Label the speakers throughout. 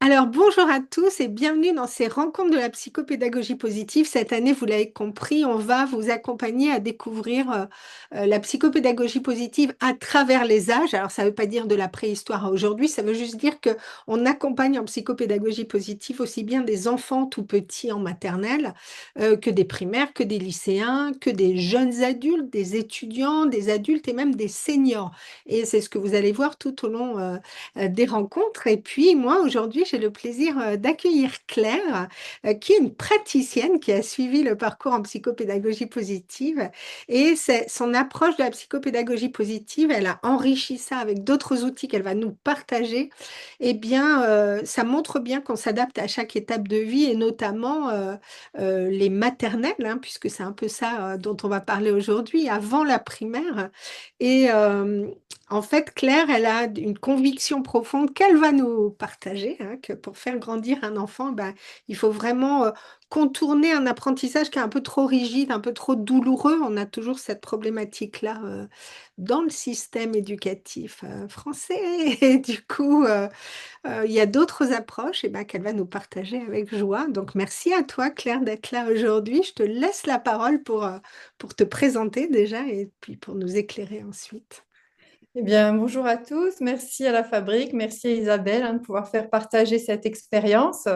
Speaker 1: Alors, bonjour à tous et bienvenue dans ces rencontres de la psychopédagogie positive. Cette année, vous l'avez compris, on va vous accompagner à découvrir la psychopédagogie positive à travers les âges. Alors, ça ne veut pas dire de la préhistoire à aujourd'hui, ça veut juste dire que on accompagne en psychopédagogie positive aussi bien des enfants tout petits en maternelle que des primaires, que des lycéens, que des jeunes adultes, des étudiants, des adultes et même des seniors. Et c'est ce que vous allez voir tout au long des rencontres. Et puis, moi, aujourd'hui, j'ai le plaisir d'accueillir Claire, qui est une praticienne qui a suivi le parcours en psychopédagogie positive. Et c'est son approche de la psychopédagogie positive, elle a enrichi ça avec d'autres outils qu'elle va nous partager. Eh bien, ça montre bien qu'on s'adapte à chaque étape de vie et notamment les maternelles, hein, puisque c'est un peu ça dont on va parler aujourd'hui, avant la primaire. Et en fait, Claire, elle a une conviction profonde qu'elle va nous partager, hein, que pour faire grandir un enfant, ben, il faut vraiment contourner un apprentissage qui est un peu trop rigide, un peu trop douloureux. On a toujours cette problématique-là dans le système éducatif français. Et du coup, il y a d'autres approches et ben, qu'elle va nous partager avec joie. Donc, merci à toi, Claire, d'être là aujourd'hui. Je te laisse la parole pour te présenter déjà et puis pour nous éclairer ensuite.
Speaker 2: Eh bien, bonjour à tous. Merci à la Fabrique, merci à Isabelle de pouvoir faire partager cette expérience.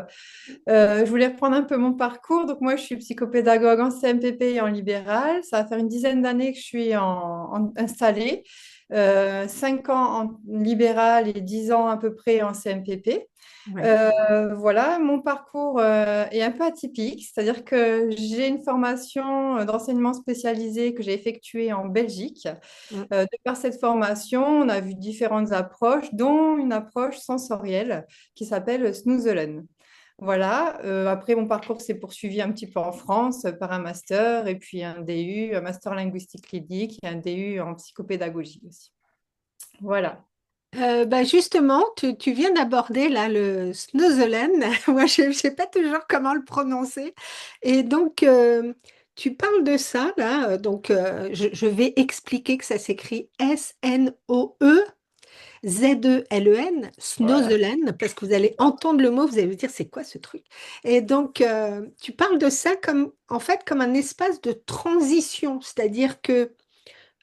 Speaker 2: Je voulais reprendre un peu mon parcours. Donc, moi, je suis psychopédagogue en CMPP et en libéral. Ça va faire une dizaine d'années que je suis installée. 5 ans en libéral et 10 ans à peu près en CMPP.
Speaker 1: Ouais.
Speaker 2: Voilà, mon parcours est un peu atypique, c'est-à-dire que j'ai une formation d'enseignement spécialisé que j'ai effectuée en Belgique.
Speaker 1: Mm.
Speaker 2: De par cette formation, on a vu différentes approches, dont une approche sensorielle qui s'appelle Snoezelen. Voilà, après mon parcours s'est poursuivi un petit peu en France par un master et puis un DU, un master linguistique clinique et un DU en psychopédagogie aussi. Voilà.
Speaker 1: Bah justement, tu viens d'aborder là le Snoezelen. Moi, je ne sais pas toujours comment le prononcer. Et donc, tu parles de ça là. Je vais expliquer que ça s'écrit Snoezelen,
Speaker 2: Voilà.
Speaker 1: Snoezelen, parce que vous allez entendre le mot, vous allez vous dire c'est quoi ce truc? Et donc, tu parles de ça comme en fait comme un espace de transition, c'est-à-dire que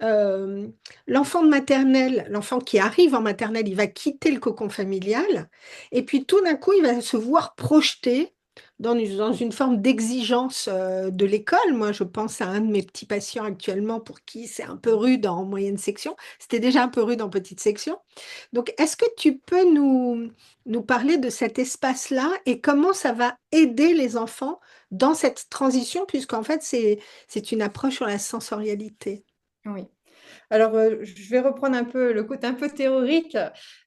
Speaker 1: euh, l'enfant de maternelle, l'enfant qui arrive en maternelle, il va quitter le cocon familial et puis tout d'un coup, il va se voir projeté dans une forme d'exigence de l'école. Moi, je pense à un de mes petits patients actuellement pour qui c'est un peu rude en moyenne section. C'était déjà un peu rude en petite section. Donc, est-ce que tu peux nous parler de cet espace-là et comment ça va aider les enfants dans cette transition, puisqu'en fait, c'est une approche sur la sensorialité.
Speaker 2: Oui. Alors, je vais reprendre un peu le côté un peu théorique,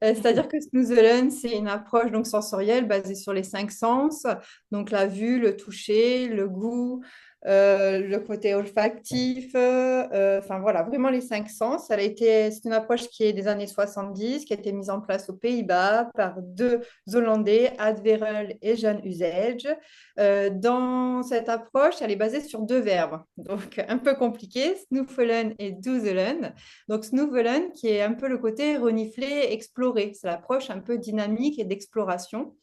Speaker 2: c'est-à-dire que Snoezelen, c'est une approche donc sensorielle basée sur les 5 sens, donc la vue, le toucher, le goût, le côté olfactif, enfin voilà, vraiment les 5 sens. C'est une approche qui est des années 70, qui a été mise en place aux Pays-Bas par deux Hollandais, Adverel et Jan Usage. Dans cette approche, elle est basée sur deux verbes, donc un peu compliqué, snoefelen et doezelen. Donc snoefelen, qui est un peu le côté renifler, explorer. C'est l'approche un peu dynamique et d'exploration.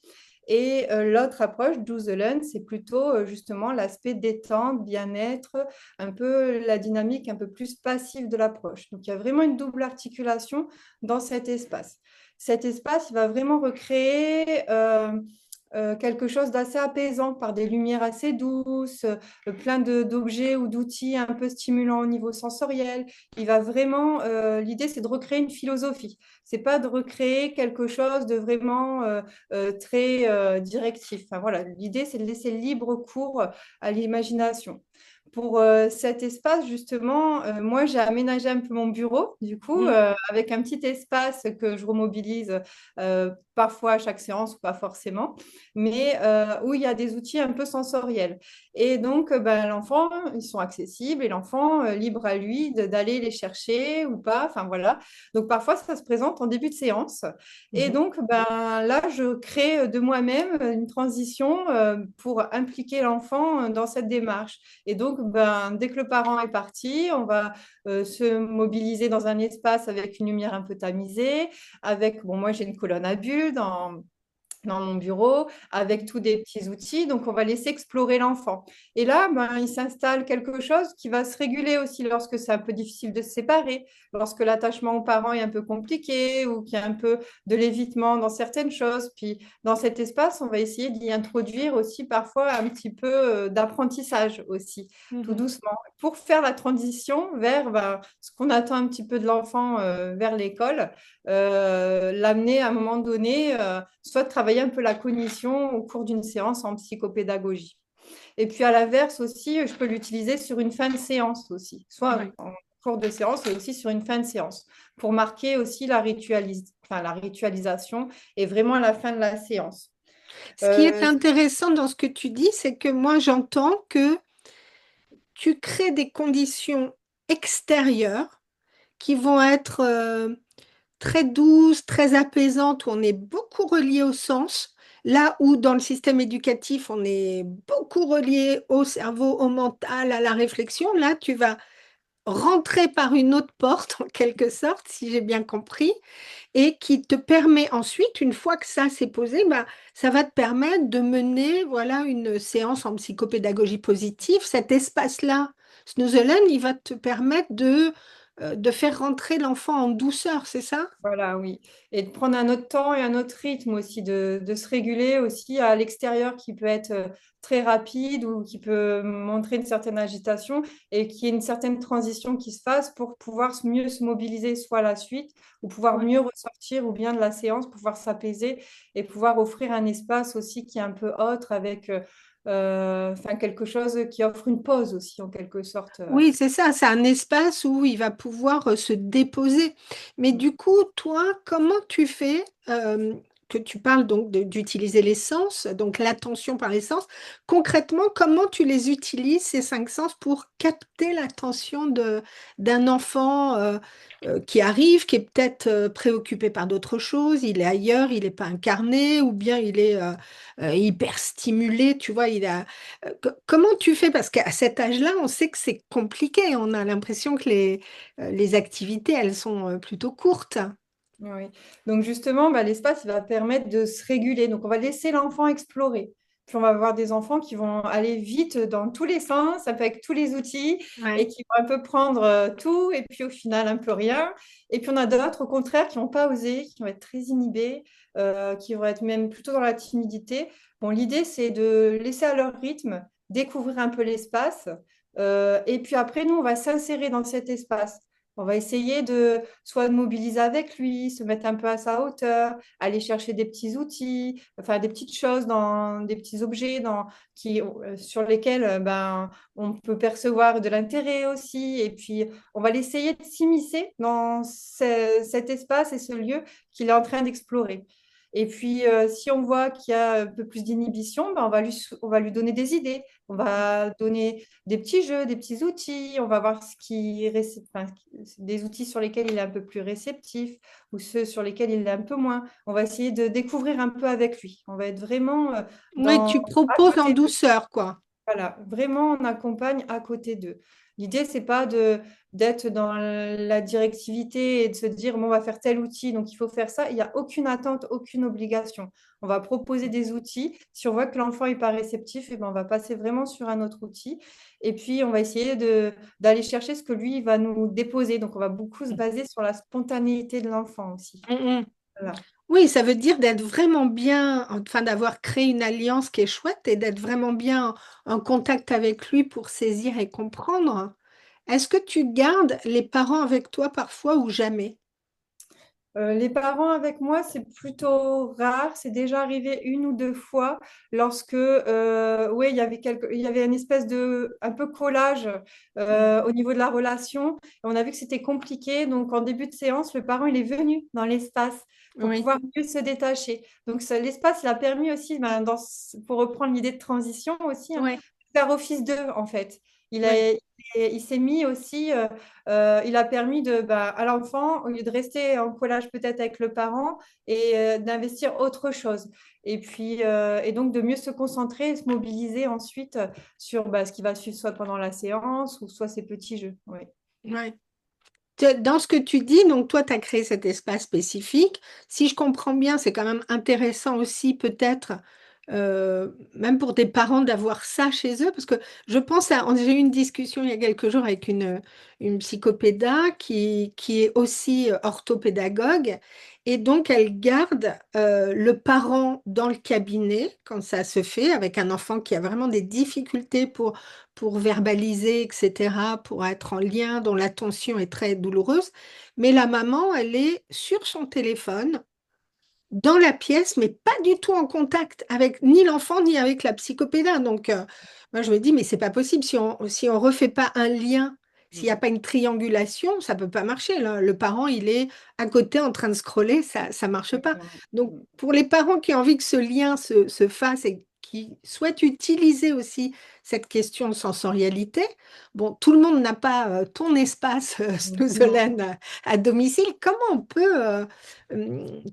Speaker 2: Et l'autre approche, doezelen, c'est plutôt justement l'aspect détente, bien-être, un peu la dynamique un peu plus passive de l'approche. Donc il y a vraiment une double articulation dans cet espace. Cet espace, il va vraiment recréer quelque chose d'assez apaisant par des lumières assez douces, plein d'objets ou d'outils un peu stimulants au niveau sensoriel. Il va vraiment, l'idée c'est de recréer une philosophie. C'est pas de recréer quelque chose de vraiment très directif. Enfin, voilà, l'idée c'est de laisser libre cours à l'imagination. Pour cet espace, justement, moi, j'ai aménagé un peu mon bureau, du coup,
Speaker 1: Mm.
Speaker 2: avec un petit espace que je remobilise parfois à chaque séance ou pas forcément, mais où il y a des outils un peu sensoriels. Et donc, ben, l'enfant, ils sont accessibles et l'enfant, libre à lui d'aller les chercher ou pas. Enfin, voilà. Donc, parfois, ça se présente en début de séance. Et
Speaker 1: Mhm.
Speaker 2: donc, ben, là, je crée de moi-même une transition pour impliquer l'enfant dans cette démarche. Et donc, ben, dès que le parent est parti, on va se mobiliser dans un espace avec une lumière un peu tamisée, avec, bon, moi j'ai une colonne à bulles dans mon bureau avec tous des petits outils. Donc, on va laisser explorer l'enfant. Et là, ben, il s'installe quelque chose qui va se réguler aussi lorsque c'est un peu difficile de se séparer, lorsque l'attachement aux parents est un peu compliqué ou qu'il y a un peu de l'évitement dans certaines choses. Puis, dans cet espace, on va essayer d'y introduire aussi parfois un petit peu d'apprentissage aussi, tout
Speaker 1: Mhm.
Speaker 2: doucement, pour faire la transition vers ben, ce qu'on attend un petit peu de l'enfant vers l'école, l'amener à un moment donné, soit de travailler un peu la cognition au cours d'une séance en psychopédagogie. Et puis à l'inverse aussi, je peux l'utiliser sur une fin de séance aussi, soit
Speaker 1: Ouais.
Speaker 2: en cours de séance et aussi sur une fin de séance, pour marquer aussi la ritualisation et vraiment à la fin de la séance.
Speaker 1: Ce qui est
Speaker 2: Euh,
Speaker 1: intéressant dans ce que tu dis, c'est que moi, j'entends que tu crées des conditions extérieures qui vont être très douces, très apaisantes, où on est beaucoup relié au sens, là où dans le système éducatif, on est beaucoup relié au cerveau, au mental, à la réflexion. Là, tu vas rentrer par une autre porte, en quelque sorte, si j'ai bien compris, et qui te permet ensuite, une fois que ça s'est posé, bah, ça va te permettre de mener, voilà, une séance en psychopédagogie positive. Cet espace-là, Snoezelen, il va te permettre de faire rentrer l'enfant en douceur, c'est ça?
Speaker 2: Voilà, oui. Et de prendre un autre temps et un autre rythme aussi, de se réguler aussi à l'extérieur qui peut être très rapide ou qui peut montrer une certaine agitation et qu'il y ait une certaine transition qui se fasse pour pouvoir mieux se mobiliser soit à la suite ou pouvoir
Speaker 1: Ouais.
Speaker 2: mieux ressortir ou bien de la séance, pouvoir s'apaiser et pouvoir offrir un espace aussi qui est un peu autre avec enfin, quelque chose qui offre une pause aussi en quelque sorte.
Speaker 1: Oui, c'est ça, c'est un espace où il va pouvoir se déposer. Mais du coup, toi, comment tu fais, que tu parles donc d'utiliser les sens, donc l'attention par les sens, concrètement, comment tu les utilises, ces cinq sens, pour capter l'attention d'un enfant qui arrive, qui est peut-être préoccupé par d'autres choses, il est ailleurs, il n'est pas incarné, ou bien il est hyper stimulé, tu vois, comment tu fais? Parce qu'à cet âge-là, on sait que c'est compliqué. On a l'impression que les activités, elles sont plutôt courtes.
Speaker 2: Oui. Donc justement, bah, l'espace il va permettre de se réguler. Donc on va laisser l'enfant explorer. Puis on va avoir des enfants qui vont aller vite dans tous les sens, un peu avec tous les outils, et
Speaker 1: Ouais.
Speaker 2: qui vont un peu prendre tout, et puis au final un peu rien. Et puis on a d'autres, au contraire, qui vont pas oser, qui vont être très inhibés, qui vont être même plutôt dans la timidité. Bon, l'idée, c'est de laisser à leur rythme, découvrir un peu l'espace. Et puis après, nous, on va s'insérer dans cet espace. On va essayer de soit de mobiliser avec lui, se mettre un peu à sa hauteur, aller chercher des petits outils, enfin des petites choses, des petits objets sur lesquels ben, on peut percevoir de l'intérêt aussi. Et puis, on va l'essayer de s'immiscer dans cet espace et ce lieu qu'il est en train d'explorer. Et puis, si on voit qu'il y a un peu plus d'inhibition, ben, on va lui donner des idées. On va donner des petits jeux, des petits outils. On va voir des outils sur lesquels il est un peu plus réceptif ou ceux sur lesquels il est un peu moins. On va essayer de découvrir un peu avec lui. On va être vraiment
Speaker 1: Oui, tu
Speaker 2: à
Speaker 1: proposes en
Speaker 2: côté d'eux.
Speaker 1: douceur, quoi.
Speaker 2: Voilà, vraiment, on accompagne à côté d'eux. L'idée, c'est pas d'être dans la directivité et de se dire, bon, on va faire tel outil, donc il faut faire ça. Il n'y a aucune attente, aucune obligation. On va proposer des outils. Si on voit que l'enfant n'est pas réceptif, eh ben, on va passer vraiment sur un autre outil. Et puis, on va essayer d'aller chercher ce que lui va nous déposer. Donc, on va beaucoup se baser sur la spontanéité de l'enfant aussi.
Speaker 1: Mm, mm.
Speaker 2: Voilà.
Speaker 1: Oui, ça veut dire d'être vraiment bien, enfin d'avoir créé une alliance qui est chouette et d'être vraiment bien en contact avec lui pour saisir et comprendre. Est-ce que tu gardes les parents avec toi parfois ou jamais?
Speaker 2: Les parents avec moi, c'est plutôt rare. C'est déjà arrivé une ou deux fois lorsque, ouais, il y avait une espèce de, un peu collage au niveau de la relation. Et on a vu que c'était compliqué. Donc, en début de séance, le parent, il est venu dans l'espace pour
Speaker 1: Oui,
Speaker 2: pouvoir mieux se détacher. Donc, l'espace, il a permis aussi, ben, pour reprendre l'idée de transition aussi, hein,
Speaker 1: oui,
Speaker 2: de faire office d'eux, en fait. Il
Speaker 1: oui.
Speaker 2: a, il s'est mis aussi il a permis bah, à l'enfant, au lieu de rester en collage peut-être avec le parent, et d'investir autre chose. Et puis, et donc de mieux se concentrer et se mobiliser ensuite sur bah, ce qui va suivre soit pendant la séance ou soit ces petits jeux. Oui.
Speaker 1: Oui. Dans ce que tu dis, donc toi, tu as créé cet espace spécifique. Si je comprends bien, c'est quand même intéressant aussi, peut-être, même pour des parents, d'avoir ça chez eux, parce que je pense à, j'ai eu une discussion il y a quelques jours avec une psychopéda qui est aussi orthopédagogue, et donc elle garde le parent dans le cabinet quand ça se fait, avec un enfant qui a vraiment des difficultés pour verbaliser, etc., pour être en lien, dont l'attention est très douloureuse. Mais la maman, elle est sur son téléphone, dans la pièce, mais pas du tout en contact avec ni l'enfant ni avec la psychopédie. Donc, moi, je me dis, mais c'est pas possible. Si on refait pas un lien, s'il n'y a
Speaker 2: Mm.
Speaker 1: pas une triangulation, ça peut pas marcher, là. Le parent, il est à côté en train de scroller, ça marche pas.
Speaker 2: Exactement.
Speaker 1: Donc,
Speaker 2: Mm.
Speaker 1: pour les parents qui ont envie que ce lien se fasse et qui souhaitent utiliser aussi cette question de sensorialité, bon, tout le monde n'a pas ton espace,
Speaker 2: Non.
Speaker 1: Snoozelen, à domicile. Comment on peut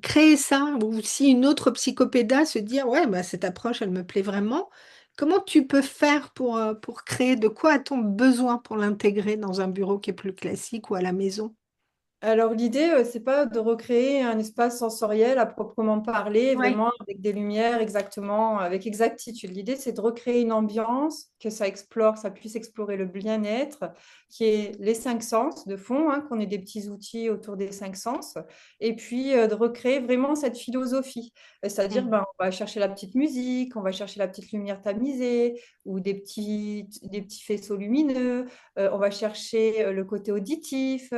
Speaker 1: créer ça, ou si une autre psychopéda se dit, ah ouais, bah, cette approche, elle me plaît vraiment, comment tu peux faire pour créer, de quoi a-t-on besoin pour l'intégrer dans un bureau qui est plus classique ou à la maison?
Speaker 2: Alors l'idée, c'est pas de recréer un espace sensoriel à proprement parler,
Speaker 1: Ouais.
Speaker 2: vraiment avec des lumières exactement, avec exactitude. L'idée, c'est de recréer une ambiance, que ça explore, ça puisse explorer le bien-être, qui est les cinq sens de fond, hein, qu'on ait des petits outils autour des cinq sens, et puis de recréer vraiment cette philosophie. C'est-à-dire,
Speaker 1: Mm.
Speaker 2: ben, on va chercher la petite musique, on va chercher la petite lumière tamisée, ou des petits faisceaux lumineux, on va chercher le côté auditif.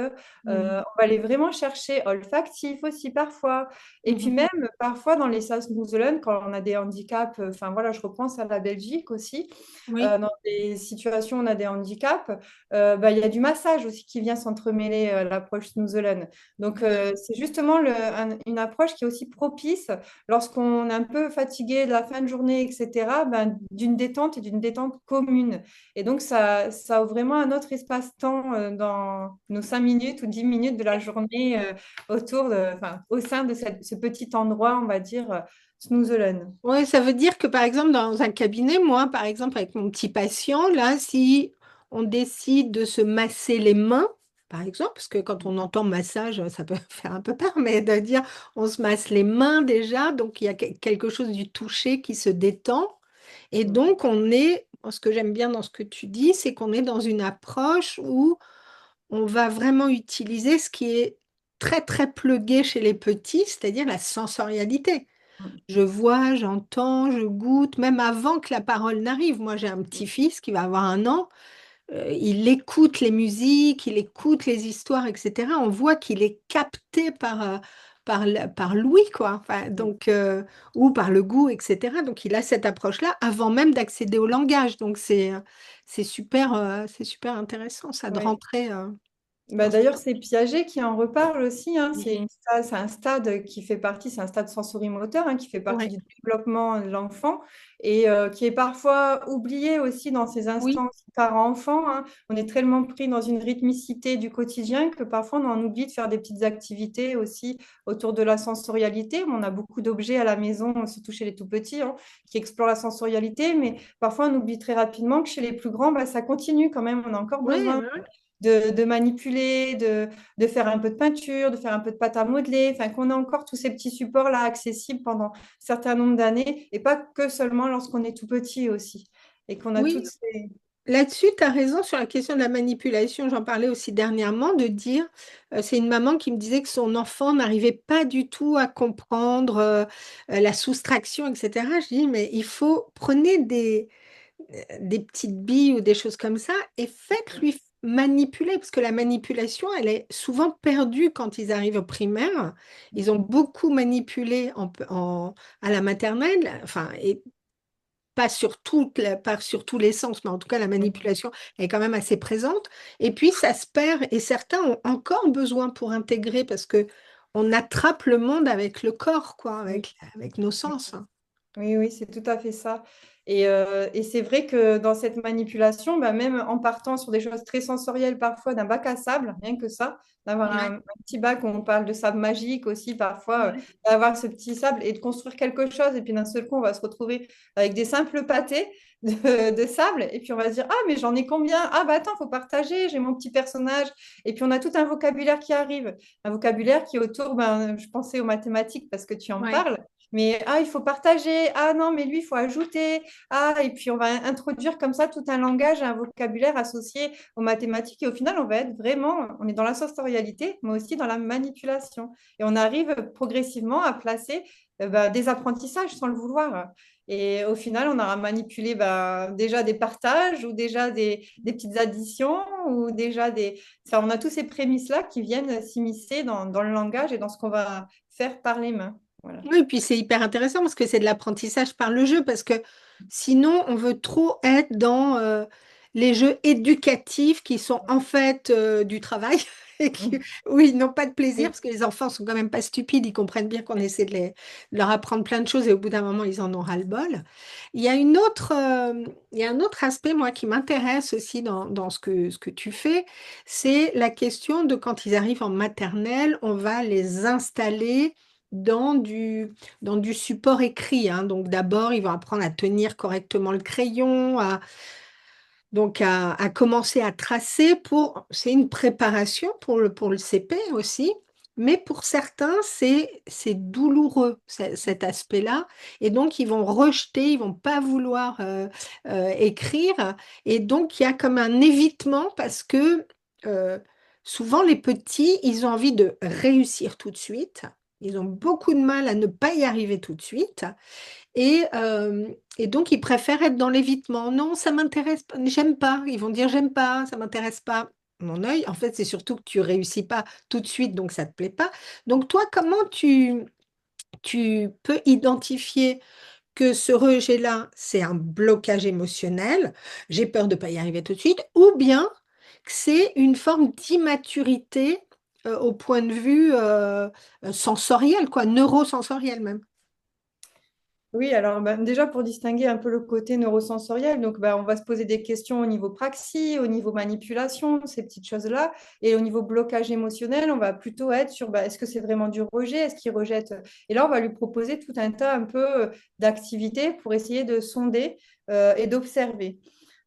Speaker 1: Mm.
Speaker 2: On va aller vraiment chercher olfactif aussi parfois. Et puis
Speaker 1: Mhm.
Speaker 2: même parfois dans les Salzmouselen, quand on a des handicaps, enfin voilà, je repense à la Belgique aussi,
Speaker 1: Oui,
Speaker 2: dans des situations où on a des handicaps, bah, il y a du massage aussi qui vient s'entremêler à l'approche Snoezelen. Donc c'est justement une approche qui est aussi propice lorsqu'on est un peu fatigué de la fin de journée, etc., ben, d'une détente et d'une détente commune. Et donc, ça ouvre vraiment un autre espace-temps dans nos 5 minutes ou 10 minutes de la journée enfin, au sein de ce petit endroit, on va dire, Snoezelen.
Speaker 1: ouais, ça veut dire que par exemple dans un cabinet, moi par exemple avec mon petit patient, là, si on décide de se masser les mains, par exemple, parce que quand on entend massage, ça peut faire un peu peur, mais de dire on se masse les mains déjà, donc il y a quelque chose du toucher qui se détend. Et
Speaker 2: Mm,
Speaker 1: donc on est, ce que j'aime bien dans ce que tu dis, c'est qu'on est dans une approche où on va vraiment utiliser ce qui est très très plugué chez les petits, c'est-à-dire la sensorialité.
Speaker 2: mm,
Speaker 1: Je vois, j'entends, je goûte, même avant que la parole n'arrive. Moi, j'ai un
Speaker 2: mm.
Speaker 1: petit-fils qui va avoir 1 an. Il écoute les musiques, il écoute les histoires, etc. On voit qu'il est capté par l'ouïe, quoi. Enfin,
Speaker 2: Mm.
Speaker 1: donc, ou par le goût, etc. Donc, il a cette approche-là avant même d'accéder au langage. Donc, c'est super intéressant, ça, de
Speaker 2: Ouais.
Speaker 1: rentrer
Speaker 2: Bah,
Speaker 1: dans ce...
Speaker 2: d'ailleurs, c'est Piaget qui en reparle aussi, hein.
Speaker 1: Mhm.
Speaker 2: C'est un stade qui fait partie, c'est un stade sensorimoteur, hein, qui fait partie
Speaker 1: Ouais.
Speaker 2: du développement de l'enfant et qui est parfois oublié aussi dans ces
Speaker 1: Oui,
Speaker 2: instants parent-enfant, hein. On est tellement pris dans une rythmicité du quotidien que parfois on en oublie de faire des petites activités aussi autour de la sensorialité. On a beaucoup d'objets à la maison, surtout chez les tout petits, hein, qui explorent la sensorialité, mais parfois on oublie très rapidement que chez les plus grands, bah, ça continue quand même. On a encore
Speaker 1: ouais,
Speaker 2: besoin
Speaker 1: ouais, ouais.
Speaker 2: de manipuler, de faire un peu de peinture, de faire un peu de pâte à modeler, enfin qu'on a encore tous ces petits supports-là accessibles pendant un certain nombre d'années, et pas que seulement lorsqu'on est tout petit aussi, et qu'on a toutes
Speaker 1: Oui,
Speaker 2: ces...
Speaker 1: là-dessus, tu as raison sur la question de la manipulation. J'en parlais aussi dernièrement, de dire, c'est une maman qui me disait que son enfant n'arrivait pas du tout à comprendre la soustraction, etc. Je dis, mais prenez des petites billes ou des choses comme ça et faites-lui manipuler, parce que la manipulation, elle est souvent perdue quand ils arrivent au primaire. Ils ont beaucoup manipulé à la maternelle, enfin, et pas sur tous les sens, mais en tout cas, la manipulation est quand même assez présente. Et puis, ça se perd et certains ont encore besoin pour intégrer parce que on attrape le monde avec le corps, quoi,
Speaker 2: Oui.
Speaker 1: avec nos sens, hein.
Speaker 2: Oui, oui, c'est tout à fait ça. Et c'est vrai que dans cette manipulation, bah, même en partant sur des choses très sensorielles parfois, d'un bac à sable, rien que ça, d'avoir
Speaker 1: Ouais,
Speaker 2: un petit bac où on parle de sable magique aussi parfois,
Speaker 1: ouais,
Speaker 2: d'avoir ce petit sable et de construire quelque chose. Et puis d'un seul coup, on va se retrouver avec des simples pâtés de sable. Et puis on va se dire, ah, mais j'en ai combien? Ah, bah attends, faut partager, j'ai mon petit personnage. Et puis on a tout un vocabulaire qui arrive. Un vocabulaire qui est autour, ben, je pensais aux mathématiques parce que tu en
Speaker 1: ouais.
Speaker 2: parles. Mais ah, il faut partager. Ah non, mais lui, il faut ajouter. Ah, et puis on va introduire comme ça tout un langage, un vocabulaire associé aux mathématiques. Et au final, on va être vraiment, on est dans la sensorialité, mais aussi dans la manipulation. Et on arrive progressivement à placer bah, des apprentissages sans le vouloir. Et au final, on aura manipulé bah, déjà des partages ou déjà des petites additions ou déjà des... Enfin, on a tous ces prémices-là qui viennent s'immiscer dans le langage et dans ce qu'on va faire par les mains. Voilà.
Speaker 1: Oui, et puis c'est hyper intéressant parce que c'est de l'apprentissage par le jeu, parce que sinon on veut trop être dans les jeux éducatifs qui sont en fait du travail et qui, où ils n'ont pas de plaisir
Speaker 2: Oui.
Speaker 1: parce que les enfants sont quand même pas stupides, ils comprennent bien qu'on essaie de leur apprendre plein de choses et au bout d'un moment ils en ont ras-le-bol. Il y a un autre aspect, moi, qui m'intéresse aussi dans ce que tu fais, c'est la question de quand ils arrivent en maternelle, on va les installer dans dans du support écrit, hein. Donc d'abord, ils vont apprendre à tenir correctement le crayon, à commencer à tracer c'est une préparation pour le CP aussi. Mais pour certains, c'est douloureux, cet aspect-là. Et donc, ils vont rejeter, ils vont pas vouloir écrire. Et donc, il y a comme un évitement parce que euh, souvent, les petits, ils ont envie de réussir tout de suite. Ils ont beaucoup de mal à ne pas y arriver tout de suite. Et donc, ils préfèrent être dans l'évitement. Non, ça m'intéresse pas, j'aime pas. Ils vont dire j'aime pas, ça m'intéresse pas. Mon œil, en fait, c'est surtout que tu réussis pas tout de suite, donc ça te plaît pas. Donc, toi, comment tu peux identifier que ce rejet-là, c'est un blocage émotionnel, j'ai peur de pas y arriver tout de suite, ou bien que c'est une forme d'immaturité au point de vue sensoriel, quoi, neurosensoriel même.
Speaker 2: Oui, alors ben, déjà pour distinguer un peu le côté neurosensoriel, donc ben, on va se poser des questions au niveau praxis, au niveau manipulation, ces petites choses-là, et au niveau blocage émotionnel, on va plutôt être sur ben, est-ce que c'est vraiment du rejet, est-ce qu'il rejette? Et là, on va lui proposer tout un tas un peu d'activités pour essayer de sonder et d'observer.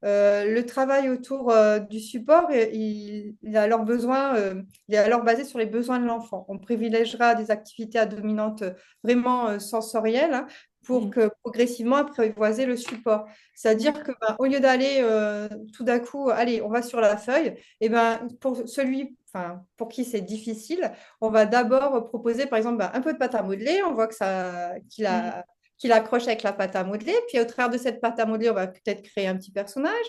Speaker 2: Le travail autour du support, il a alors besoin, il est alors basé sur les besoins de l'enfant. On privilégiera des activités à dominante vraiment sensorielle, hein, pour
Speaker 1: Mm.
Speaker 2: que progressivement apprivoiser le support. C'est-à-dire que ben, au lieu d'aller tout d'un coup, allez, on va sur la feuille, et ben pour celui, enfin pour qui c'est difficile, on va d'abord proposer par exemple ben, un peu de pâte à modeler. On voit que ça,
Speaker 1: Mm.
Speaker 2: qu'il accroche avec la pâte à modeler. Puis au travers de cette pâte à modeler, on va peut-être créer un petit personnage.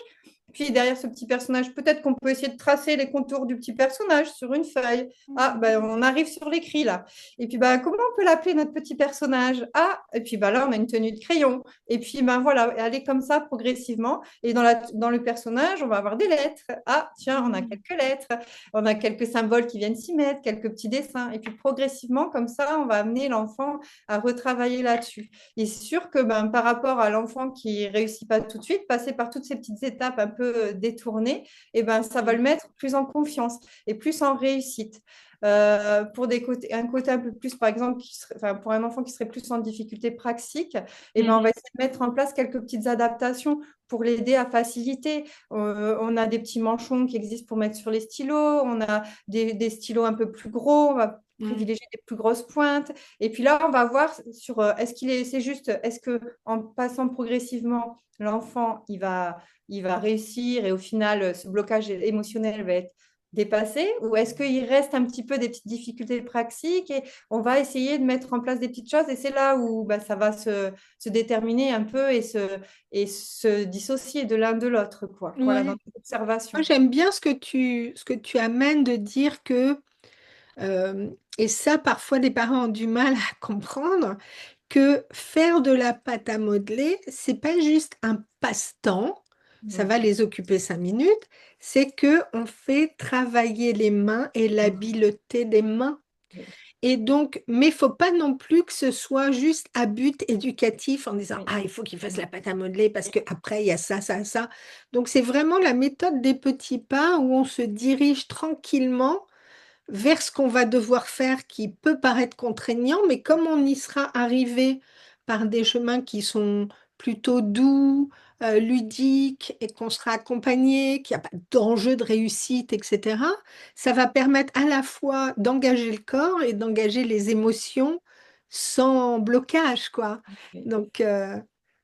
Speaker 2: Puis derrière ce petit personnage, peut-être qu'on peut essayer de tracer les contours du petit personnage sur une feuille. Ah, ben, on arrive sur l'écrit là. Et puis, ben, comment on peut l'appeler notre petit personnage? Ah, et puis ben, là, on a une tenue de crayon. Et puis, ben, voilà, aller comme ça progressivement. Et dans le personnage, on va avoir des lettres. Ah, tiens, on a
Speaker 1: Mm.
Speaker 2: quelques lettres. On a quelques symboles qui viennent s'y mettre, quelques petits dessins. Et puis, progressivement, comme ça, on va amener l'enfant à retravailler là-dessus. Et c'est sûr que ben, par rapport à l'enfant qui réussit pas tout de suite, passer par toutes ces petites étapes un peu détournées, et ben, ça va le mettre plus en confiance et plus en réussite. Pour un côté un peu plus, par exemple, enfin, pour un enfant qui serait plus en difficulté praxique, et ben, on va
Speaker 1: Mhm.
Speaker 2: essayer de mettre en place quelques petites adaptations pour l'aider à faciliter. On a des petits manchons qui existent pour mettre sur les stylos, on a des stylos un peu plus gros, on va
Speaker 1: Mm.
Speaker 2: privilégier des plus grosses pointes. Et puis là, on va voir sur est-ce qu'il est, c'est juste, est-ce que en passant progressivement, l'enfant, il va réussir et au final, ce blocage émotionnel va être dépassé, ou est-ce qu'il reste un petit peu des petites difficultés pratiques et on va essayer de mettre en place des petites choses et c'est là où bah, ça va se déterminer un peu et se dissocier de l'un de l'autre, quoi. Voilà, dans
Speaker 1: Ouais. Moi,
Speaker 2: l'observation.
Speaker 1: j'aime bien ce que tu amènes de dire que, et ça, parfois, les parents ont du mal à comprendre, que faire de la pâte à modeler, c'est pas juste un passe-temps, ça va les occuper 5 minutes, c'est que on fait travailler les mains et l'habileté des mains. Et donc, mais il faut pas non plus que ce soit juste à but éducatif en disant,
Speaker 2: Oui.
Speaker 1: ah, il faut qu'il fasse la pâte à modeler parce qu'après, il y a ça, ça, ça. Donc, c'est vraiment la méthode des petits pas où on se dirige tranquillement vers ce qu'on va devoir faire qui peut paraître contraignant, mais comme on y sera arrivé par des chemins qui sont plutôt doux, ludiques, et qu'on sera accompagné, qu'il n'y a pas d'enjeu de réussite, etc., ça va permettre à la fois d'engager le corps et d'engager les émotions sans blocage, quoi.
Speaker 2: Oui.
Speaker 1: Donc,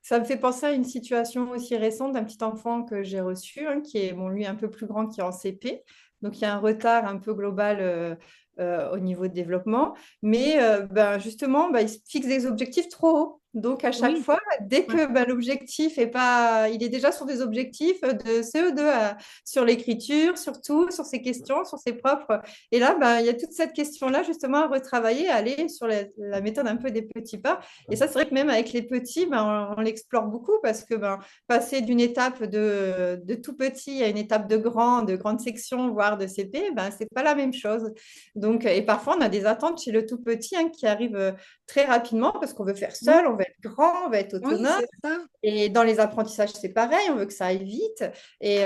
Speaker 2: Ça me fait penser à une situation aussi récente d'un petit enfant que j'ai reçu, hein, qui est, bon, lui, un peu plus grand, qui est en CP. Donc, il y a un retard un peu global au niveau de développement. Mais ben, justement, ben, il se fixe des objectifs trop hauts. Donc, à chaque
Speaker 1: oui.
Speaker 2: fois, dès
Speaker 1: Ouais.
Speaker 2: que ben, l'objectif est pas... Il est déjà sur des objectifs de CE2, sur l'écriture, sur tout, sur ses questions, sur ses propres... Et là, ben, il y a toute cette question-là, justement, à retravailler, à aller sur la méthode un peu des petits pas. Et ça, c'est vrai que même avec les petits, ben, on l'explore beaucoup parce que ben, passer d'une étape de tout petit à une étape de grande section, voire de CP, ben, c'est pas la même chose. Donc, et parfois, on a des attentes chez le tout petit, hein, qui arrivent très rapidement parce qu'on veut faire
Speaker 1: Oui,
Speaker 2: seul, on veut être grand, on veut être
Speaker 1: oui,
Speaker 2: autonome.
Speaker 1: c'est ça.
Speaker 2: Et dans les apprentissages, c'est pareil, on veut que ça aille vite. Et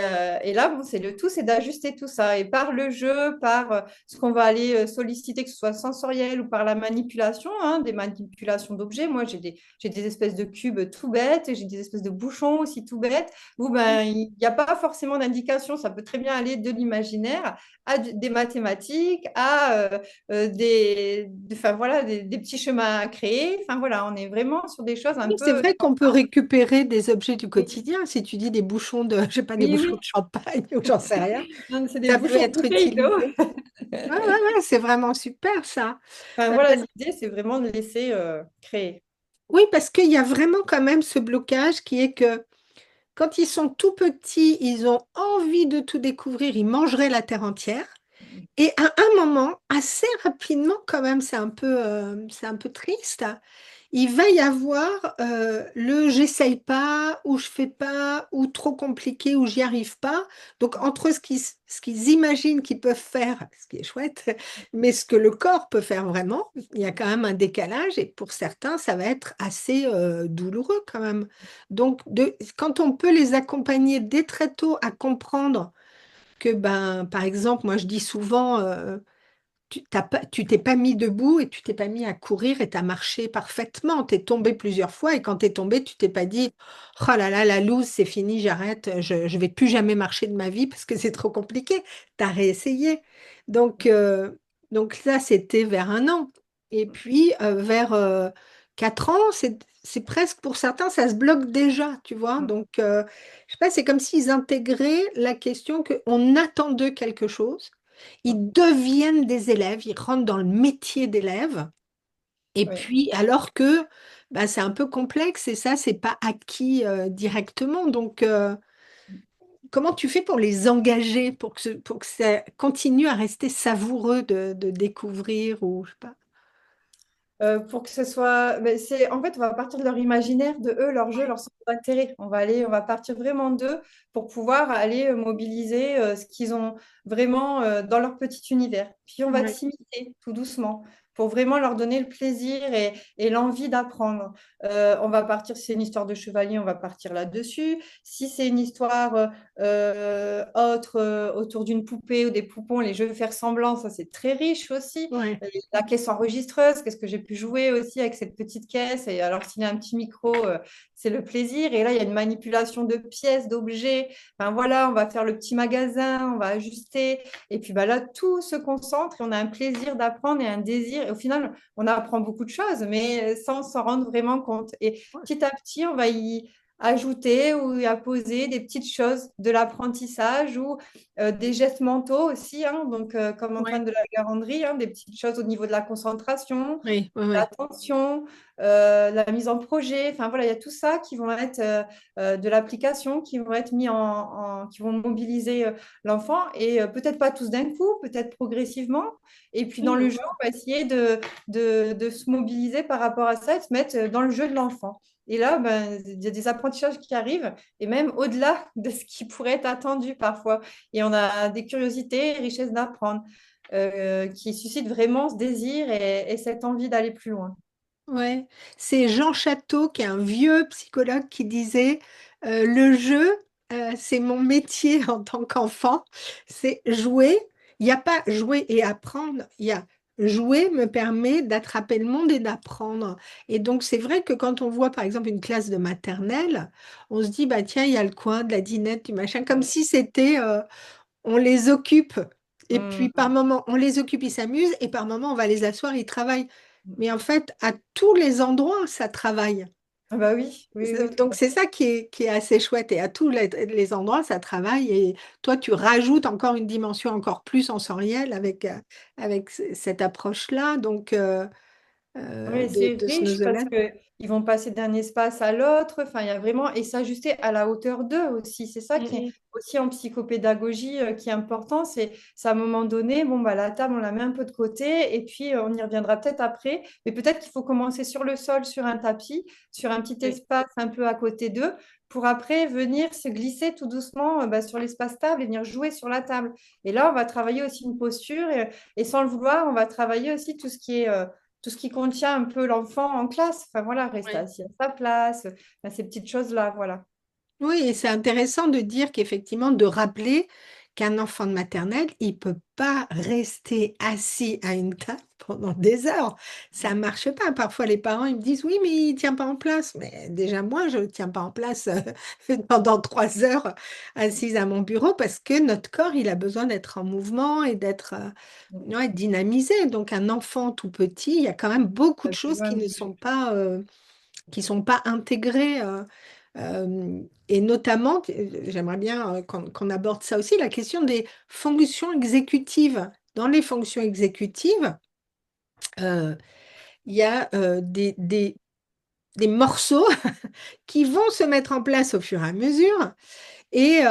Speaker 2: là, bon, c'est le tout, c'est d'ajuster tout ça. Et par le jeu, par ce qu'on va aller solliciter, que ce soit sensoriel ou par la manipulation, hein, des manipulations d'objets. Moi, j'ai des espèces de cubes tout bêtes, et j'ai des espèces de bouchons aussi tout bêtes, où ben, il n'y a pas forcément d'indication. Ça peut très bien aller de l'imaginaire à des mathématiques, à enfin, voilà, des petits chemins à créer. Enfin, voilà, on est vraiment sur des choses un
Speaker 1: Oui, c'est
Speaker 2: peu...
Speaker 1: vrai qu'on peut récupérer des objets du
Speaker 2: Oui,
Speaker 1: quotidien. Si tu dis des bouchons de, je sais pas, des
Speaker 2: oui,
Speaker 1: bouchons
Speaker 2: oui.
Speaker 1: de champagne ou j'en sais rien,
Speaker 2: Non, c'est des
Speaker 1: ça peut
Speaker 2: bouchons de
Speaker 1: être
Speaker 2: bouteilles d'eau.
Speaker 1: utilisé. Ouais, ouais, ouais, c'est vraiment super ça.
Speaker 2: Enfin,
Speaker 1: Euh,
Speaker 2: voilà,
Speaker 1: parce-
Speaker 2: l'idée, c'est vraiment de laisser créer.
Speaker 1: oui, parce qu'il y a vraiment quand même ce blocage qui est que quand ils sont tout petits, ils ont envie de tout découvrir, ils mangeraient la terre entière. Et à un moment, assez rapidement, quand même, c'est un peu triste. Il va y avoir le j'essaye pas, ou je fais pas, ou trop compliqué, ou j'y arrive pas. Donc, entre ce qu'ils imaginent qu'ils peuvent faire, ce qui est chouette, mais ce que le corps peut faire vraiment, il y a quand même un décalage. Et pour certains, ça va être assez douloureux quand même. Donc, quand on peut les accompagner dès très tôt à comprendre que, ben, par exemple, moi je dis souvent, tu t'es pas mis debout et tu t'es pas mis à courir et tu as marché parfaitement. Tu es tombé plusieurs fois et quand tu es tombé, tu t'es pas dit, oh là là, la loose, c'est fini, j'arrête, je vais plus jamais marcher de ma vie parce que c'est trop compliqué. Tu as réessayé. Donc, euh, donc ça, c'était vers 1 an. Et puis, vers 4 ans, c'est presque pour certains, ça se bloque déjà, tu vois. Donc, je sais pas, c'est comme s'ils intégraient la question qu'on attend d'eux quelque chose. Ils deviennent des élèves, ils rentrent dans le métier d'élève. Et
Speaker 2: Oui.
Speaker 1: puis, alors que bah, c'est un peu complexe et ça, c'est pas acquis directement. Donc, comment tu fais pour les engager, pour que ça continue à rester savoureux de découvrir ou je sais pas.
Speaker 2: Pour que ce soit, ben, c'est en fait, on va partir de leur imaginaire, de eux, leur jeu,
Speaker 1: Ouais.
Speaker 2: leur centre d'intérêt. On va partir vraiment d'eux pour pouvoir aller mobiliser ce qu'ils ont vraiment dans leur petit univers. Puis on va
Speaker 1: Ouais.
Speaker 2: t'imiter tout doucement pour vraiment leur donner le plaisir et l'envie d'apprendre. On va partir, si c'est une histoire de chevalier, on va partir là-dessus. Si c'est une histoire autre autour d'une poupée ou des poupons, les jeux faire semblant, ça c'est très riche aussi.
Speaker 1: Ouais.
Speaker 2: La caisse enregistreuse, qu'est-ce que j'ai pu jouer aussi avec cette petite caisse. Et alors, s'il y a un petit micro, c'est le plaisir. Et là, il y a une manipulation de pièces, d'objets. Enfin, voilà, on va faire le petit magasin, on va ajuster. Et puis bah, là, tout se concentre et on a un plaisir d'apprendre et un désir. Et au final, on apprend beaucoup de choses, mais sans s'en rendre vraiment compte. Et petit à petit, on va y ajouter ou y apposer des petites choses de l'apprentissage ou des gestes mentaux aussi, hein, donc comme Antoine
Speaker 1: Ouais.
Speaker 2: de la Garandrie, hein, des petites choses au niveau de la concentration,
Speaker 1: Oui, oui, oui.
Speaker 2: l'attention, la mise en projet. Enfin voilà, il y a tout ça qui vont être de l'application, qui vont être mis qui vont mobiliser l'enfant et peut-être pas tous d'un coup, peut-être progressivement. Et puis dans
Speaker 1: Oui,
Speaker 2: le jeu, on va essayer de se mobiliser par rapport à ça et de se mettre dans le jeu de l'enfant. Et là, ben, il y a des apprentissages qui arrivent, et même au-delà de ce qui pourrait être attendu parfois. Et on a des curiosités, richesses d'apprendre. qui suscitent vraiment ce désir et cette envie d'aller plus loin.
Speaker 1: Ouais, c'est Jean Château, qui est un vieux psychologue, qui disait le jeu, c'est mon métier en tant qu'enfant, c'est jouer. Il n'y a pas jouer et apprendre, il y a jouer me permet d'attraper le monde et d'apprendre. Et donc, c'est vrai que quand on voit par exemple une classe de maternelle, on se dit, bah tiens, il y a le coin de la dinette, du machin, comme si c'était on les occupe. Et puis
Speaker 2: Mm.
Speaker 1: par moment, on les occupe, ils s'amusent, et par moment, on va les asseoir, ils travaillent. Mais en fait, à tous les endroits, ça travaille.
Speaker 2: Ah bah oui, oui, oui, tout
Speaker 1: Donc
Speaker 2: à
Speaker 1: c'est ça qui est assez chouette. Et à tous les endroits, ça travaille. Et toi, tu rajoutes encore une dimension encore plus sensorielle avec cette approche-là
Speaker 2: oui, c'est
Speaker 1: de
Speaker 2: riche parce
Speaker 1: Snowzeland.
Speaker 2: que ils vont passer d'un espace à l'autre. Enfin, il y a vraiment et s'ajuster à la hauteur d'eux aussi. C'est ça qui est
Speaker 1: Mm,
Speaker 2: aussi en psychopédagogie qui est important. C'est à un moment donné, bon bah la table on la met un peu de côté et puis on y reviendra peut-être après. Mais peut-être qu'il faut commencer sur le sol, sur un tapis, sur un petit
Speaker 1: oui,
Speaker 2: espace un peu à côté d'eux, pour après venir se glisser tout doucement bah, sur l'espace table et venir jouer sur la table. Et là, on va travailler aussi une posture et sans le vouloir, on va travailler aussi tout ce qui contient un peu l'enfant en classe. Enfin voilà, rester
Speaker 1: oui.
Speaker 2: assis à sa place, enfin, ces petites choses-là, voilà.
Speaker 1: Oui, et c'est intéressant de dire qu'effectivement, de rappeler qu'un enfant de maternelle, il peut pas rester assis à une table pendant des heures. Ça marche pas. Parfois, les parents, ils me disent, oui, mais il tient pas en place. Mais déjà, moi, je ne tiens pas en place pendant 3 heures assise à mon bureau parce que notre corps, il a besoin d'être en mouvement et d'être ouais, dynamisé. Donc, un enfant tout petit, il y a quand même beaucoup
Speaker 2: Ça
Speaker 1: de
Speaker 2: a
Speaker 1: choses
Speaker 2: besoin
Speaker 1: qui
Speaker 2: de
Speaker 1: ne
Speaker 2: bouger.
Speaker 1: sont pas intégrées. Et notamment, j'aimerais bien qu'on aborde ça aussi, la question des fonctions exécutives. Dans les fonctions exécutives, euh, il y a des morceaux qui vont se mettre en place au fur et à mesure. Et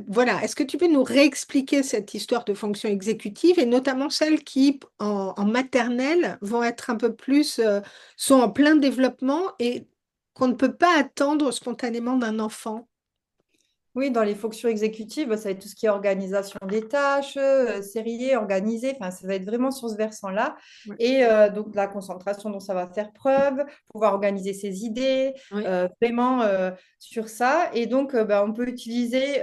Speaker 1: voilà, est-ce que tu peux nous réexpliquer cette histoire de fonctions exécutives et notamment celles qui, en maternelle, vont être un peu plus, sont en plein développement et qu'on ne peut pas attendre spontanément d'un enfant?
Speaker 2: Oui, dans les fonctions exécutives, bah, ça va être tout ce qui est organisation des tâches, sérier, organisé, enfin, ça va être vraiment sur ce versant-là.
Speaker 1: Ouais.
Speaker 2: Et donc, la concentration dont ça va faire preuve, pouvoir organiser ses idées,
Speaker 1: Oui,
Speaker 2: vraiment sur ça. Et donc, bah, on peut utiliser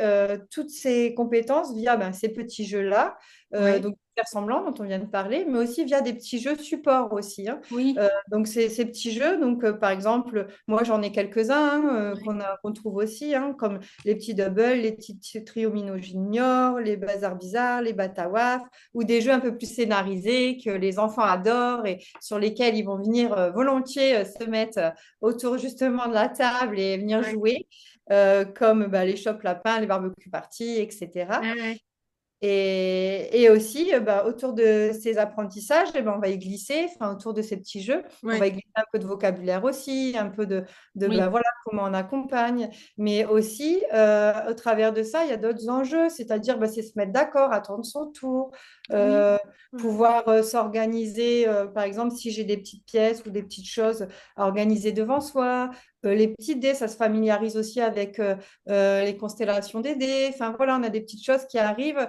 Speaker 2: toutes ces compétences via ben, ces petits jeux-là,
Speaker 1: oui,
Speaker 2: donc faire semblant dont on vient de parler, mais aussi via des petits jeux support aussi, hein.
Speaker 1: oui,
Speaker 2: Donc, ces petits jeux, donc par exemple, moi j'en ai quelques-uns hein,
Speaker 1: oui,
Speaker 2: qu'on trouve aussi, hein, comme les petits doubles, les petits triomino juniors, les bazars bizarres, les batawaf, ou des jeux un peu plus scénarisés que les enfants adorent et sur lesquels ils vont venir volontiers se mettre autour justement de la table et venir
Speaker 1: oui.
Speaker 2: jouer, comme bah, les chops lapins, les barbecues parties, etc.
Speaker 1: Ouais, ouais,
Speaker 2: Et aussi, bah, autour de ces apprentissages, eh ben, on va y glisser, enfin, autour de ces petits jeux, on va
Speaker 1: ouais,
Speaker 2: y glisser un peu de vocabulaire aussi, un peu de bah,
Speaker 1: oui,
Speaker 2: voilà, comment on accompagne. Mais aussi, au travers de ça, il y a d'autres enjeux, c'est-à-dire bah, c'est se mettre d'accord, attendre son tour,
Speaker 1: oui,
Speaker 2: euh,
Speaker 1: ouais,
Speaker 2: pouvoir s'organiser, par exemple, si j'ai des petites pièces ou des petites choses à organiser devant soi. Les petits dés, ça se familiarise aussi avec les constellations des dés. Enfin voilà, on a des petites choses qui arrivent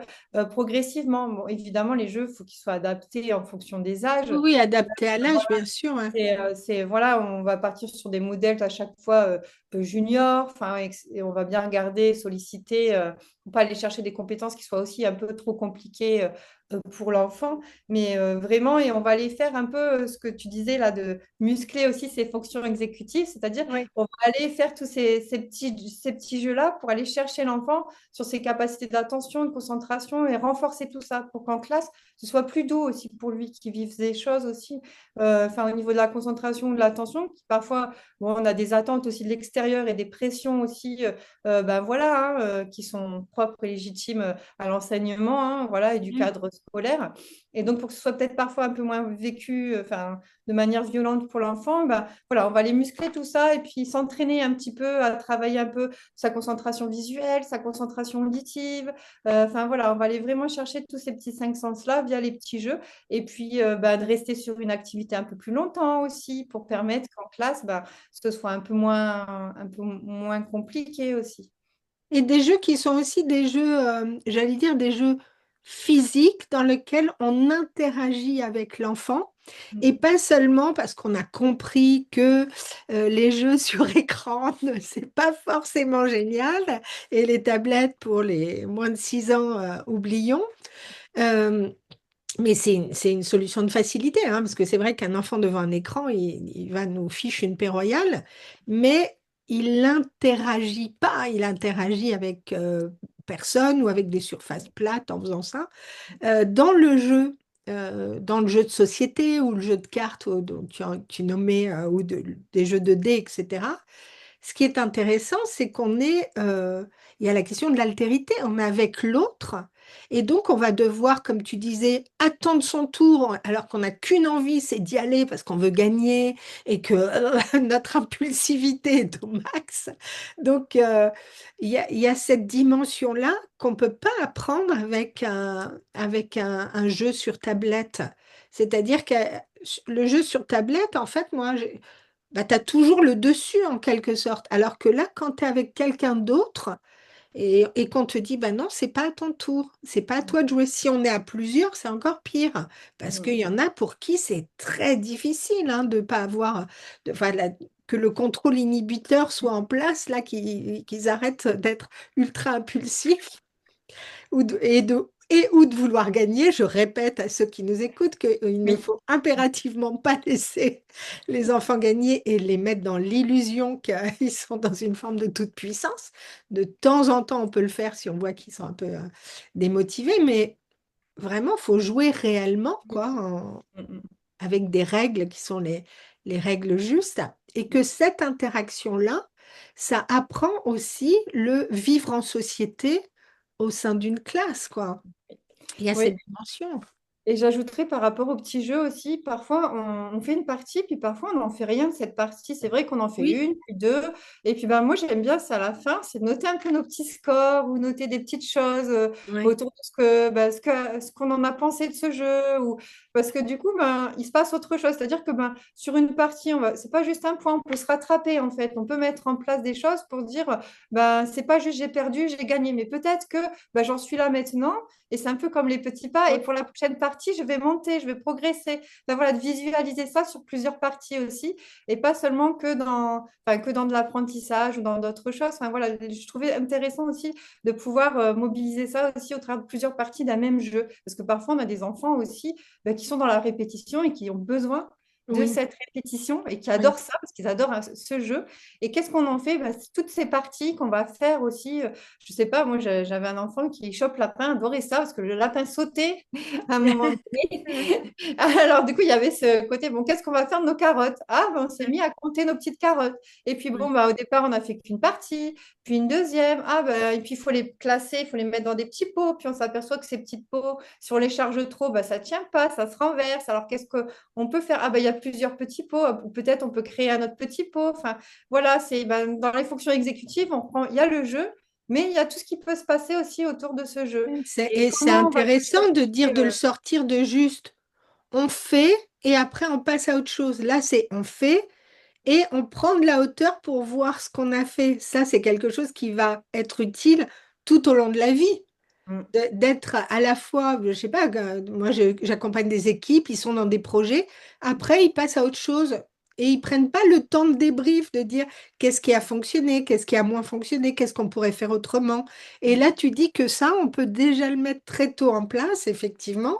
Speaker 2: progressivement. Bon, évidemment, les jeux, il faut qu'ils soient adaptés en fonction des âges.
Speaker 1: oui, oui, adapté à l'âge, bien sûr. Ouais.
Speaker 2: Voilà, on va partir sur des modèles à chaque fois juniors, enfin, et on va bien regarder, solliciter, pour pas aller chercher des compétences qui soient aussi un peu trop compliquées pour l'enfant, mais vraiment, et on va aller faire un peu ce que tu disais là, de muscler aussi ses fonctions exécutives, c'est-à-dire
Speaker 1: Oui,
Speaker 2: on va aller faire tous ces petits jeux-là pour aller chercher l'enfant sur ses capacités d'attention, de concentration et renforcer tout ça pour qu'en classe, ce soit plus doux aussi pour lui, qu'il vive des choses aussi enfin, au niveau de la concentration ou de l'attention, qui parfois, bon, on a des attentes aussi de l'extérieur et des pressions aussi, ben voilà, hein, qui sont propres et légitimes à l'enseignement, hein, voilà, et du
Speaker 1: mm,
Speaker 2: cadre scolaire. Et donc, pour que ce soit peut-être parfois un peu moins vécu, enfin, de manière violente pour l'enfant, ben, voilà, on va les muscler tout ça et puis s'entraîner un petit peu à travailler un peu sa concentration visuelle, sa concentration auditive. Enfin, voilà, on va aller vraiment chercher tous ces petits cinq sens-là via les petits jeux et puis bah, de rester sur une activité un peu plus longtemps aussi pour
Speaker 1: mm.
Speaker 2: permettre qu'en classe, bah, ce soit un peu moins compliqué aussi.
Speaker 1: Et des jeux qui sont aussi des jeux, j'allais dire des jeux physique dans lequel on interagit avec l'enfant et
Speaker 2: Mm.
Speaker 1: pas seulement parce qu'on a compris que les jeux sur écran, c'est pas forcément génial et les tablettes pour les moins de 6 ans, oublions. Euh, mais c'est une solution de facilité, hein, parce que c'est vrai qu'un enfant devant un écran, il va nous fiche une paix royale, mais il n'interagit pas, il interagit avec personne ou avec des surfaces plates en faisant ça. Dans le jeu de société ou le jeu de cartes dont tu nommais, des jeux de dés, etc. Ce qui est intéressant, c'est il y a la question de l'altérité, on est avec l'autre, et donc on va devoir, comme tu disais, attendre son tour, alors qu'on n'a qu'une envie, c'est d'y aller parce qu'on veut gagner et que notre impulsivité est au max. Donc il y a cette dimension-là qu'on ne peut pas apprendre avec un jeu sur tablette. C'est-à-dire que le jeu sur tablette, en fait, moi, bah, tu as toujours le dessus en quelque sorte. Alors que là, quand tu es avec quelqu'un d'autre et qu'on te dit, bah non, c'est pas à ton tour, c'est pas à toi de jouer. Si on est à plusieurs, c'est encore pire. Parce qu'il
Speaker 2: Mm.
Speaker 1: y en a pour qui c'est très difficile, hein, de pas avoir, enfin, que le contrôle inhibiteur soit en place, là, qu'ils arrêtent d'être ultra impulsifs et ou de vouloir gagner. Je répète à ceux qui nous écoutent qu'il ne
Speaker 2: Oui,
Speaker 1: faut impérativement pas laisser les enfants gagner et les mettre dans l'illusion qu'ils sont dans une forme de toute-puissance. De temps en temps, on peut le faire si on voit qu'ils sont un peu démotivés, mais vraiment, il faut jouer réellement,
Speaker 2: oui.
Speaker 1: quoi,
Speaker 2: Mm,
Speaker 1: avec des règles qui sont les règles justes, et que cette interaction-là, ça apprend aussi le vivre en société au sein d'une classe, quoi. Il y a
Speaker 2: oui.
Speaker 1: cette dimension.
Speaker 2: Et j'ajouterais par rapport aux petits jeux aussi, parfois on fait une partie, puis parfois on n'en fait rien de cette partie. C'est vrai qu'on en fait
Speaker 1: Oui,
Speaker 2: une, puis deux. Et puis ben, moi j'aime bien ça à la fin, c'est de noter un peu nos petits scores ou noter des petites choses
Speaker 1: oui,
Speaker 2: autour de ce qu'on en a pensé de ce jeu. Ou... Parce que du coup, ben, il se passe autre chose. C'est-à-dire que ben, sur une partie, c'est pas juste un point, on peut se rattraper en fait. On peut mettre en place des choses pour dire, ben, c'est pas juste j'ai perdu, j'ai gagné, mais peut-être que ben, j'en suis là maintenant. Et c'est un peu comme les petits pas. Et
Speaker 1: oui.
Speaker 2: pour la prochaine partie, je vais monter, je vais progresser. Ben voilà, de visualiser ça sur plusieurs parties aussi. Et pas seulement que dans de l'apprentissage ou dans d'autres choses. Enfin, voilà, je trouvais intéressant aussi de pouvoir mobiliser ça aussi au travers de plusieurs parties d'un même jeu. Parce que parfois, on a des enfants aussi ben, qui sont dans la répétition et qui ont besoin de
Speaker 1: Oui,
Speaker 2: cette répétition et qui
Speaker 1: oui.
Speaker 2: adorent ça parce qu'ils adorent ce jeu. Et qu'est-ce qu'on en fait? Ben, c'est toutes ces parties qu'on va faire aussi. Je sais pas, moi j'avais un enfant qui chope lapin, adorait ça parce que le lapin sautait à un moment donné. Alors du coup, il y avait ce côté, bon, qu'est-ce qu'on va faire de nos carottes? Ah, ben, on s'est mis à compter nos petites carottes. Et puis bon,
Speaker 1: Oui.
Speaker 2: bah, au départ, on n'a fait qu'une partie, puis une deuxième. Ah, ben, et puis il faut les classer, il faut les mettre dans des petits pots. Puis on s'aperçoit que ces petites pots, si on les charge trop, bah, ça ne tient pas, ça se renverse. Alors qu'est-ce qu'on peut faire? Ah, ben, il y a plusieurs petits pots, ou peut-être on peut créer un autre petit pot. Enfin, voilà, c'est ben, dans les fonctions exécutives, il y a le jeu, mais il y a tout ce qui peut se passer aussi autour de ce jeu. Et
Speaker 1: Et c'est
Speaker 2: comment on va
Speaker 1: intéressant de dire de le
Speaker 2: euh,
Speaker 1: sortir de juste on fait et après on passe à autre chose. Là, c'est on fait et on prend de la hauteur pour voir ce qu'on a fait. Ça, c'est quelque chose qui va être utile tout au long de la vie.
Speaker 2: mm,
Speaker 1: D'être à la fois, je sais pas, moi j'accompagne des équipes, ils sont dans des projets, après ils passent à autre chose et ils prennent pas le temps de débrief, de dire qu'est-ce qui a fonctionné, qu'est-ce qui a moins fonctionné, qu'est-ce qu'on pourrait faire autrement. Et là tu dis que ça, on peut déjà le mettre très tôt en place, effectivement,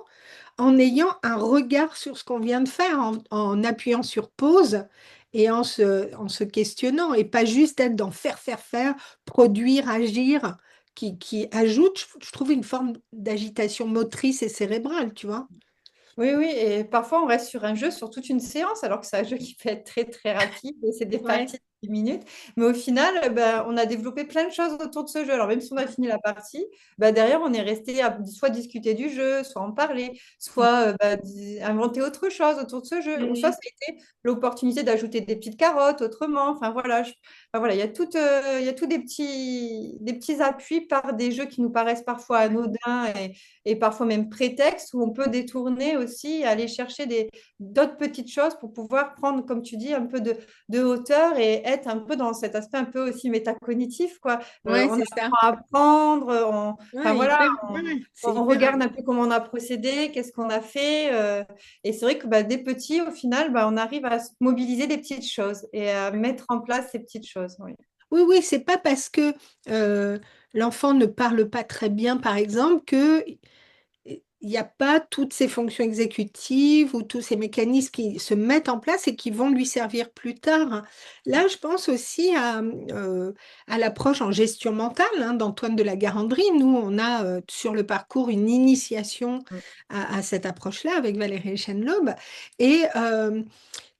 Speaker 1: en ayant un regard sur ce qu'on vient de faire, en appuyant sur pause et en se questionnant, et pas juste être dans faire, faire, faire, produire, agir, qui ajoute, je trouve, une forme d'agitation motrice et cérébrale, tu vois.
Speaker 2: Oui, oui, et parfois on reste sur un jeu sur toute une séance, alors que c'est un jeu qui peut être très très rapide, et c'est des
Speaker 1: Ouais.
Speaker 2: parties de 10 minutes. Mais au final, ben, on a développé plein de choses autour de ce jeu. Alors même si on a fini la partie, ben, derrière on est resté à soit discuter du jeu, soit en parler, soit ben, inventer autre chose autour de ce jeu, ou soit
Speaker 1: Mhm.
Speaker 2: ça a été l'opportunité d'ajouter des petites carottes autrement. Enfin voilà, enfin, voilà, il y a tout des petits appuis par des jeux qui nous paraissent parfois anodins et parfois même prétexte où on peut détourner aussi, aller chercher d'autres petites choses pour pouvoir prendre, comme tu dis, un peu de hauteur et être un peu dans cet aspect un peu aussi métacognitif, quoi.
Speaker 1: Ouais,
Speaker 2: On
Speaker 1: c'est ça.
Speaker 2: apprend à apprendre, enfin
Speaker 1: Ouais,
Speaker 2: voilà,
Speaker 1: hyper, ouais, c'est
Speaker 2: on
Speaker 1: hyper.
Speaker 2: regarde un peu comment on a procédé, qu'est-ce qu'on a fait. Et c'est vrai que bah, dès petit, au final, bah, on arrive à se mobiliser des petites choses et à mettre en place ces petites choses. Oui.
Speaker 1: Oui, oui, c'est pas parce que euh, l'enfant ne parle pas très bien, par exemple, que il n'y a pas toutes ces fonctions exécutives ou tous ces mécanismes qui se mettent en place et qui vont lui servir plus tard. Là, je pense aussi à l'approche en gestion mentale d'Antoine de la Garandrie. Nous, on a sur le parcours une initiation à cette approche-là avec Valérie Echenlob. Et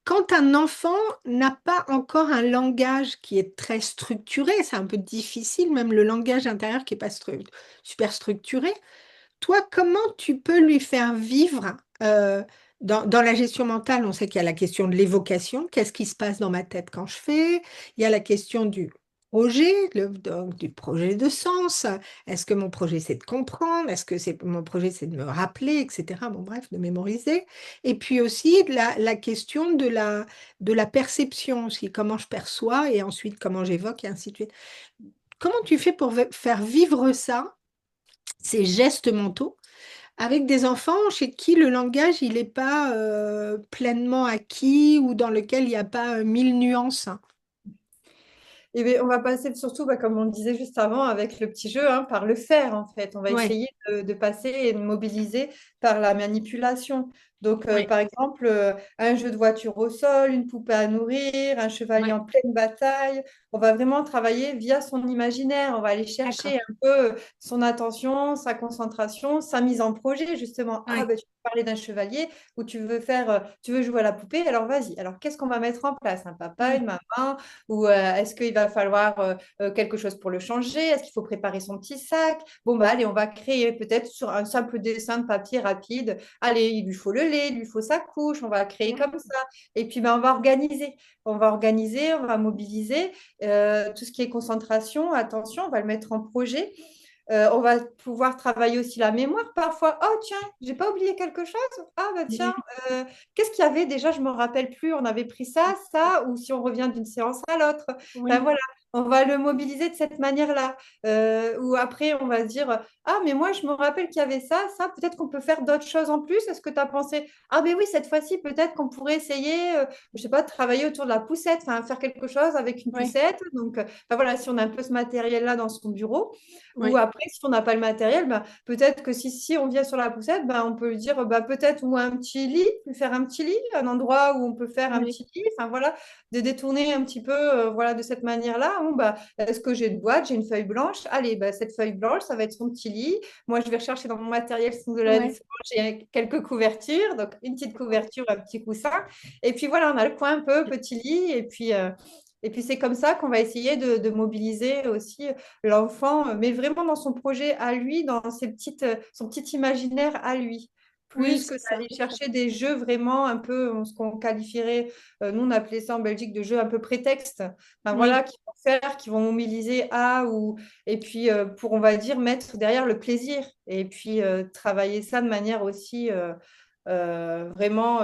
Speaker 1: quand un enfant n'a pas encore un langage qui est très structuré, c'est un peu difficile, même le langage intérieur qui n'est pas super structuré, toi, comment tu peux lui faire vivre dans la gestion mentale, on sait qu'il y a la question de l'évocation, qu'est-ce qui se passe dans ma tête quand je fais, il y a la question du projet, donc du projet de sens, est-ce que mon projet c'est de comprendre, est-ce que mon projet c'est de me rappeler, etc. Bon, bref, de mémoriser. Et puis aussi la question de la perception aussi, comment je perçois et ensuite comment j'évoque et ainsi de suite. Comment tu fais pour faire vivre ça, ces gestes mentaux? Avec des enfants chez qui le langage, il n'est pas pleinement acquis ou dans lequel il n'y a pas mille nuances.
Speaker 2: Et bien, on va passer surtout, bah, comme on le disait juste avant, avec le petit jeu, hein, par le faire en fait. On va
Speaker 1: Ouais,
Speaker 2: essayer de passer et de mobiliser par la manipulation. Donc,
Speaker 1: ouais,
Speaker 2: par exemple, un jeu de voiture au sol, une poupée à nourrir, un chevalier
Speaker 1: ouais,
Speaker 2: en pleine bataille. On va vraiment travailler via son imaginaire. On va aller
Speaker 1: d'accord.
Speaker 2: chercher un peu son attention, sa concentration, sa mise en projet, justement. Ah,
Speaker 1: Ouais,
Speaker 2: ben, tu veux parler d'un chevalier ou tu veux faire, tu veux jouer à la poupée. Alors, vas-y. Alors, qu'est-ce qu'on va mettre en place? Un papa,
Speaker 1: ouais,
Speaker 2: une maman? Ou est-ce qu'il va falloir quelque chose pour le changer? Est-ce qu'il faut préparer son petit sac? Bon, bah allez, on va créer peut-être sur un simple dessin de papier rapide. Allez, il lui faut le lait, il lui faut sa couche, on va créer
Speaker 1: ouais,
Speaker 2: comme ça. Et puis, bah, on va organiser. On va organiser, on va mobiliser tout ce qui est concentration, attention, on va le mettre en projet. On va pouvoir travailler aussi la mémoire parfois. Oh tiens, j'ai pas oublié quelque chose. Ah bah tiens,
Speaker 1: mm,
Speaker 2: euh, qu'est-ce qu'il y avait déjà? Je me rappelle plus. On avait pris ça, ça, ou si on revient d'une séance à l'autre. Enfin
Speaker 1: oui,
Speaker 2: voilà, on va le mobiliser de cette manière-là. Ou après, on va se dire, ah mais moi je me rappelle qu'il y avait ça, ça. Peut-être qu'on peut faire d'autres choses en plus. Est-ce que tu as pensé? Ah mais oui, cette fois-ci peut-être qu'on pourrait essayer, je sais pas, de travailler autour de la poussette, enfin faire quelque chose avec une
Speaker 1: oui,
Speaker 2: poussette. Donc, enfin, voilà, si on a un peu ce matériel-là dans son bureau. Ou
Speaker 1: oui,
Speaker 2: après, si on n'a pas le matériel, bah, peut-être que si on vient sur la poussette, bah, on peut lui dire bah, peut-être ou un petit lit, lui faire un petit lit, un endroit où on peut faire un
Speaker 1: oui,
Speaker 2: petit lit. Enfin voilà, de détourner un petit peu voilà, de cette manière-là. Bon, bah, est-ce que j'ai une boîte, j'ai une feuille blanche? Allez, bah, cette feuille blanche, ça va être son petit lit. Moi, je vais rechercher dans mon matériel
Speaker 1: ouais.
Speaker 2: j'ai quelques couvertures, donc une petite couverture, un petit coussin. Et puis voilà, on a le coin un peu, petit lit. Et puis c'est comme ça qu'on va essayer de mobiliser aussi l'enfant, mais vraiment dans son projet à lui, dans son petit imaginaire à lui,
Speaker 1: Oui,
Speaker 2: plus que
Speaker 1: c'est ça.
Speaker 2: d'aller chercher des jeux vraiment un peu, ce qu'on qualifierait, nous on appelait ça en Belgique de jeux un peu prétexte, enfin, voilà,
Speaker 1: Oui.
Speaker 2: qui vont faire, qui vont mobiliser et puis pour, on va dire, mettre derrière le plaisir, et puis travailler ça de manière aussi vraiment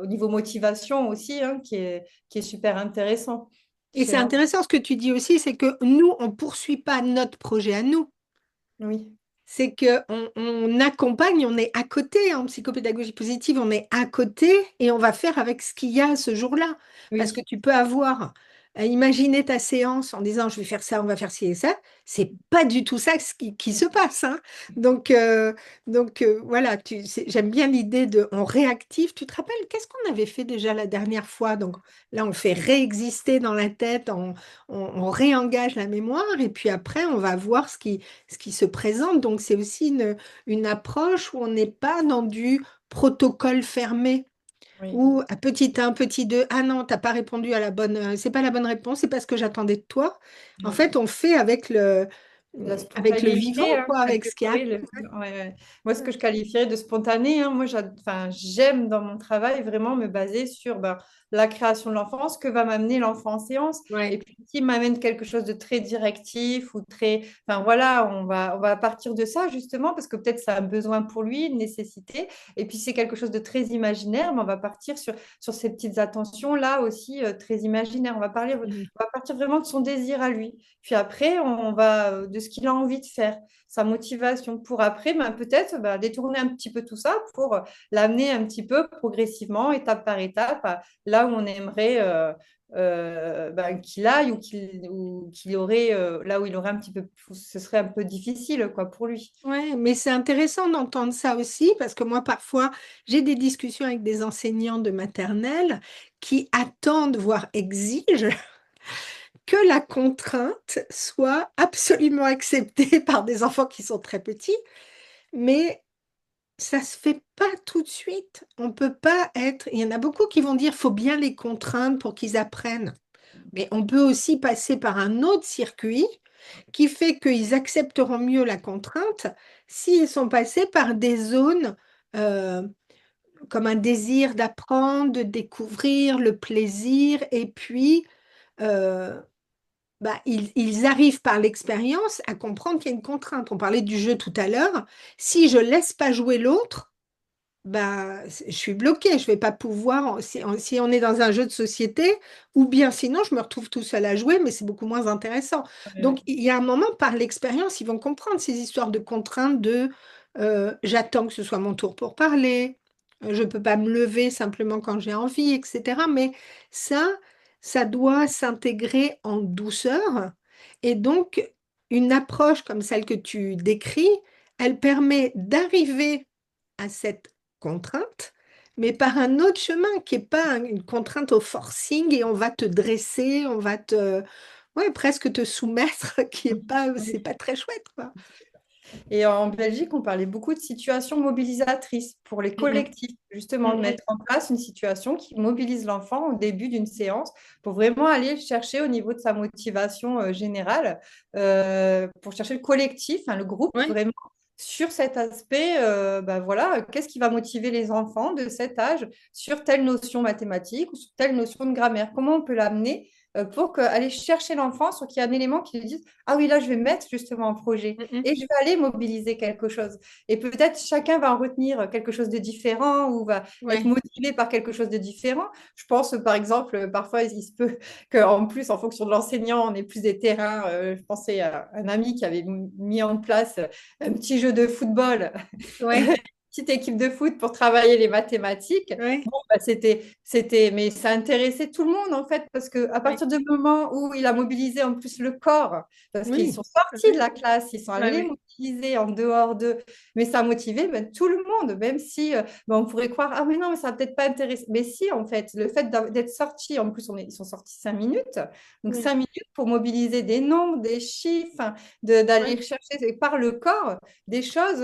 Speaker 2: au niveau motivation aussi, hein, qui est super intéressant
Speaker 1: Et
Speaker 2: chez
Speaker 1: c'est
Speaker 2: l'enfant.
Speaker 1: intéressant ce que tu dis aussi, c'est que nous, on ne poursuit pas notre projet à nous.
Speaker 2: Oui,
Speaker 1: C'est qu'on accompagne, on est à côté en psychopédagogie positive, on est à côté et on va faire avec ce qu'il y a ce jour-là. Parce que
Speaker 2: oui.
Speaker 1: tu peux avoir, imaginer ta séance en disant je vais faire ça, on va faire ci et ça. C'est pas du tout ça qui se passe, hein. Donc, voilà, j'aime bien l'idée de on réactive. Tu te rappelles, qu'est-ce qu'on avait fait déjà la dernière fois? Donc là, on fait réexister dans la tête, on réengage la mémoire et puis après, on va voir ce qui se présente. Donc, c'est aussi une approche où on n'est pas dans du protocole fermé,
Speaker 2: Oui.
Speaker 1: où à petit un petit 2 ah non, t'as pas répondu à la bonne, c'est pas la bonne réponse, c'est pas ce que j'attendais de toi. En
Speaker 2: Oui.
Speaker 1: fait, on fait avec
Speaker 2: La
Speaker 1: avec le vivant,
Speaker 2: spontanéité, hein,
Speaker 1: quoi, avec ce qui a.
Speaker 2: oui, ouais, ouais. Moi, ce que je qualifierais de spontané, hein, moi, enfin, j'aime dans mon travail vraiment me baser sur ben, la création de l'enfant, ce que va m'amener l'enfant en séance. Et
Speaker 1: Ouais.
Speaker 2: puis, qui m'amène quelque chose de très directif ou très. Enfin, voilà, on va partir de ça, justement, parce que peut-être ça a un besoin pour lui, une nécessité. Et puis, c'est quelque chose de très imaginaire, mais on va partir sur ces petites attentions-là aussi, très imaginaires.
Speaker 1: Mhm.
Speaker 2: On va partir vraiment de son désir à lui. Puis après, on va de ce qu'il a envie de faire, sa motivation pour après, ben, peut-être détourner un petit peu tout ça pour l'amener un petit peu progressivement, étape par étape, là où on aimerait ben, qu'il aille ou qu'il aurait, là où il aurait un petit peu, ce serait un peu difficile quoi, pour lui.
Speaker 1: Ouais, mais c'est intéressant d'entendre ça aussi parce que moi, parfois, j'ai des discussions avec des enseignants de maternelle qui attendent, voire exigent, que la contrainte soit absolument acceptée par des enfants qui sont très petits, mais ça se fait pas tout de suite. On peut pas être. Il y en a beaucoup qui vont dire, faut bien les contraindre pour qu'ils apprennent. Mais on peut aussi passer par un autre circuit qui fait qu'ils accepteront mieux la contrainte s'ils sont passés par des zones euh, comme un désir d'apprendre, de découvrir, le plaisir, et puis euh, ils arrivent par l'expérience à comprendre qu'il y a une contrainte. On parlait du jeu tout à l'heure. Si je laisse pas jouer l'autre, je suis bloquée, je vais pas pouvoir, si on est dans un jeu de société, ou bien sinon je me retrouve tout seul à jouer, mais c'est beaucoup moins intéressant. Donc
Speaker 2: Ouais.
Speaker 1: il y a un moment, par l'expérience, ils vont comprendre ces histoires de contraintes de j'attends que ce soit mon tour pour parler, je peux pas me lever simplement quand j'ai envie, etc. Mais ça, ça doit s'intégrer en douceur. Et donc, une approche comme celle que tu décris, elle permet d'arriver à cette contrainte, mais par un autre chemin qui n'est pas une contrainte au forcing et on va te dresser, on va te, ouais, presque te soumettre, qui est pas, c'est pas très chouette, quoi.
Speaker 2: Et en Belgique, on parlait beaucoup de situations mobilisatrices pour les
Speaker 1: Mm,
Speaker 2: collectifs, justement, de
Speaker 1: mm,
Speaker 2: mettre en place une situation qui mobilise l'enfant au début d'une séance pour vraiment aller chercher au niveau de sa motivation générale, pour chercher le collectif, hein, le groupe,
Speaker 1: ouais,
Speaker 2: vraiment sur cet aspect, voilà, qu'est-ce qui va motiver les enfants de cet âge sur telle notion mathématique ou sur telle notion de grammaire? Comment on peut l'amener pour aller chercher l'enfant sur qu'il y a un élément qui lui dise, ah oui, là, je vais me mettre justement en projet
Speaker 1: mm, mm,
Speaker 2: et je vais aller mobiliser quelque chose. Et peut-être chacun va en retenir quelque chose de différent ou va être
Speaker 1: ouais,
Speaker 2: motivé par quelque chose de différent. Je pense, par exemple, parfois, il se peut qu'en plus, en fonction de l'enseignant, on ait plus des terrains. Je pensais à un ami qui avait mis en place un petit jeu de football,
Speaker 1: ouais,
Speaker 2: petite équipe de foot pour travailler les mathématiques.
Speaker 1: ouais,
Speaker 2: Bon, mais ça intéressait tout le monde en fait, parce que à
Speaker 1: ouais,
Speaker 2: partir du moment où il a mobilisé en plus le corps, parce qu'ils
Speaker 1: oui,
Speaker 2: sont sortis de la classe, ils sont
Speaker 1: ouais,
Speaker 2: allés
Speaker 1: ouais,
Speaker 2: mobiliser en dehors d'eux, mais ça a motivé ben, tout le monde, même si on pourrait croire, ah mais non, mais ça va peut-être pas intéresser. Mais si, en fait, le fait d'être sorti, en plus, ils sont sortis 5 minutes, donc
Speaker 1: oui,
Speaker 2: 5 minutes pour mobiliser des nombres, des chiffres, hein,
Speaker 1: ouais,
Speaker 2: d'aller chercher par le corps des choses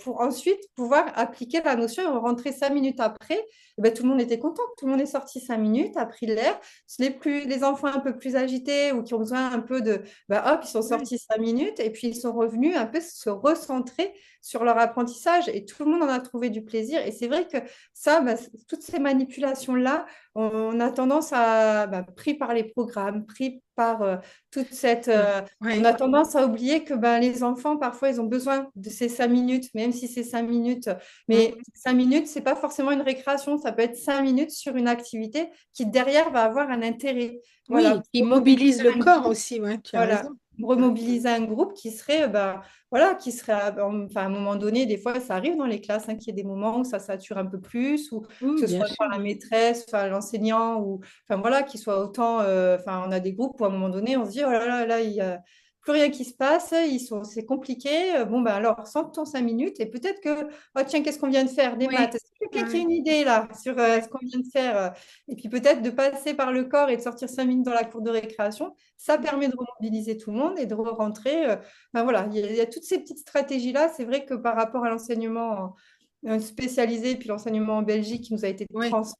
Speaker 2: pour ensuite pouvoir appliquer la notion et rentrer 5 minutes après. Eh ben, tout le monde était content, tout le monde est sorti 5 minutes, a pris l'air. Les enfants un peu plus agités ou qui ont besoin un peu de, ben, hop, ils sont
Speaker 1: ouais,
Speaker 2: sortis 5 minutes et puis ils sont revenus un peu se recentrer sur leur apprentissage et tout le monde en a trouvé du plaisir. Et c'est vrai que ça, ben, toutes ces manipulations-là, on a tendance à, ben, pris par les programmes, pris par toute cette,
Speaker 1: ouais,
Speaker 2: on
Speaker 1: ouais,
Speaker 2: a tendance à oublier que ben, les enfants, parfois, ils ont besoin de ces 5 minutes, même si c'est 5 minutes. Mais
Speaker 1: mm,
Speaker 2: 5 minutes, c'est pas forcément une récréation. Ça peut être 5 minutes sur une activité qui, derrière, va avoir un intérêt. Voilà,
Speaker 1: oui, qui
Speaker 2: pour remobiliser
Speaker 1: mobilise le
Speaker 2: un
Speaker 1: corps
Speaker 2: groupe.
Speaker 1: aussi, ouais, tu as
Speaker 2: Voilà,
Speaker 1: raison. Ouais,
Speaker 2: remobiliser un groupe qui serait, ben, voilà, qui serait, enfin, à un moment donné, des fois, ça arrive dans les classes, hein, qu'il y ait des moments où ça sature un peu plus, ou que
Speaker 1: oui,
Speaker 2: ce
Speaker 1: bien
Speaker 2: soit par
Speaker 1: sûr.
Speaker 2: la maîtresse, enfin, l'enseignant, ou, enfin, voilà, qu'il soit autant, enfin, on a des groupes où à un moment donné, on se dit, oh là là, là, il y a plus rien qui se passe, c'est compliqué. Bon, ben alors, sors ton 5 minutes et peut-être que, oh tiens, qu'est-ce qu'on vient de faire? Des
Speaker 1: Oui,
Speaker 2: maths. Est-ce que quelqu'un qui a
Speaker 1: ouais,
Speaker 2: une idée là sur
Speaker 1: ouais,
Speaker 2: ce qu'on vient de faire? Et puis peut-être de passer par le corps et de sortir 5 minutes dans la cour de récréation, ça permet de remobiliser tout le monde et de re-rentrer. Ben voilà, il y a toutes ces petites stratégies-là. C'est vrai que par rapport à l'enseignement spécialisé, puis l'enseignement en Belgique qui nous a été
Speaker 1: Oui.
Speaker 2: transmis.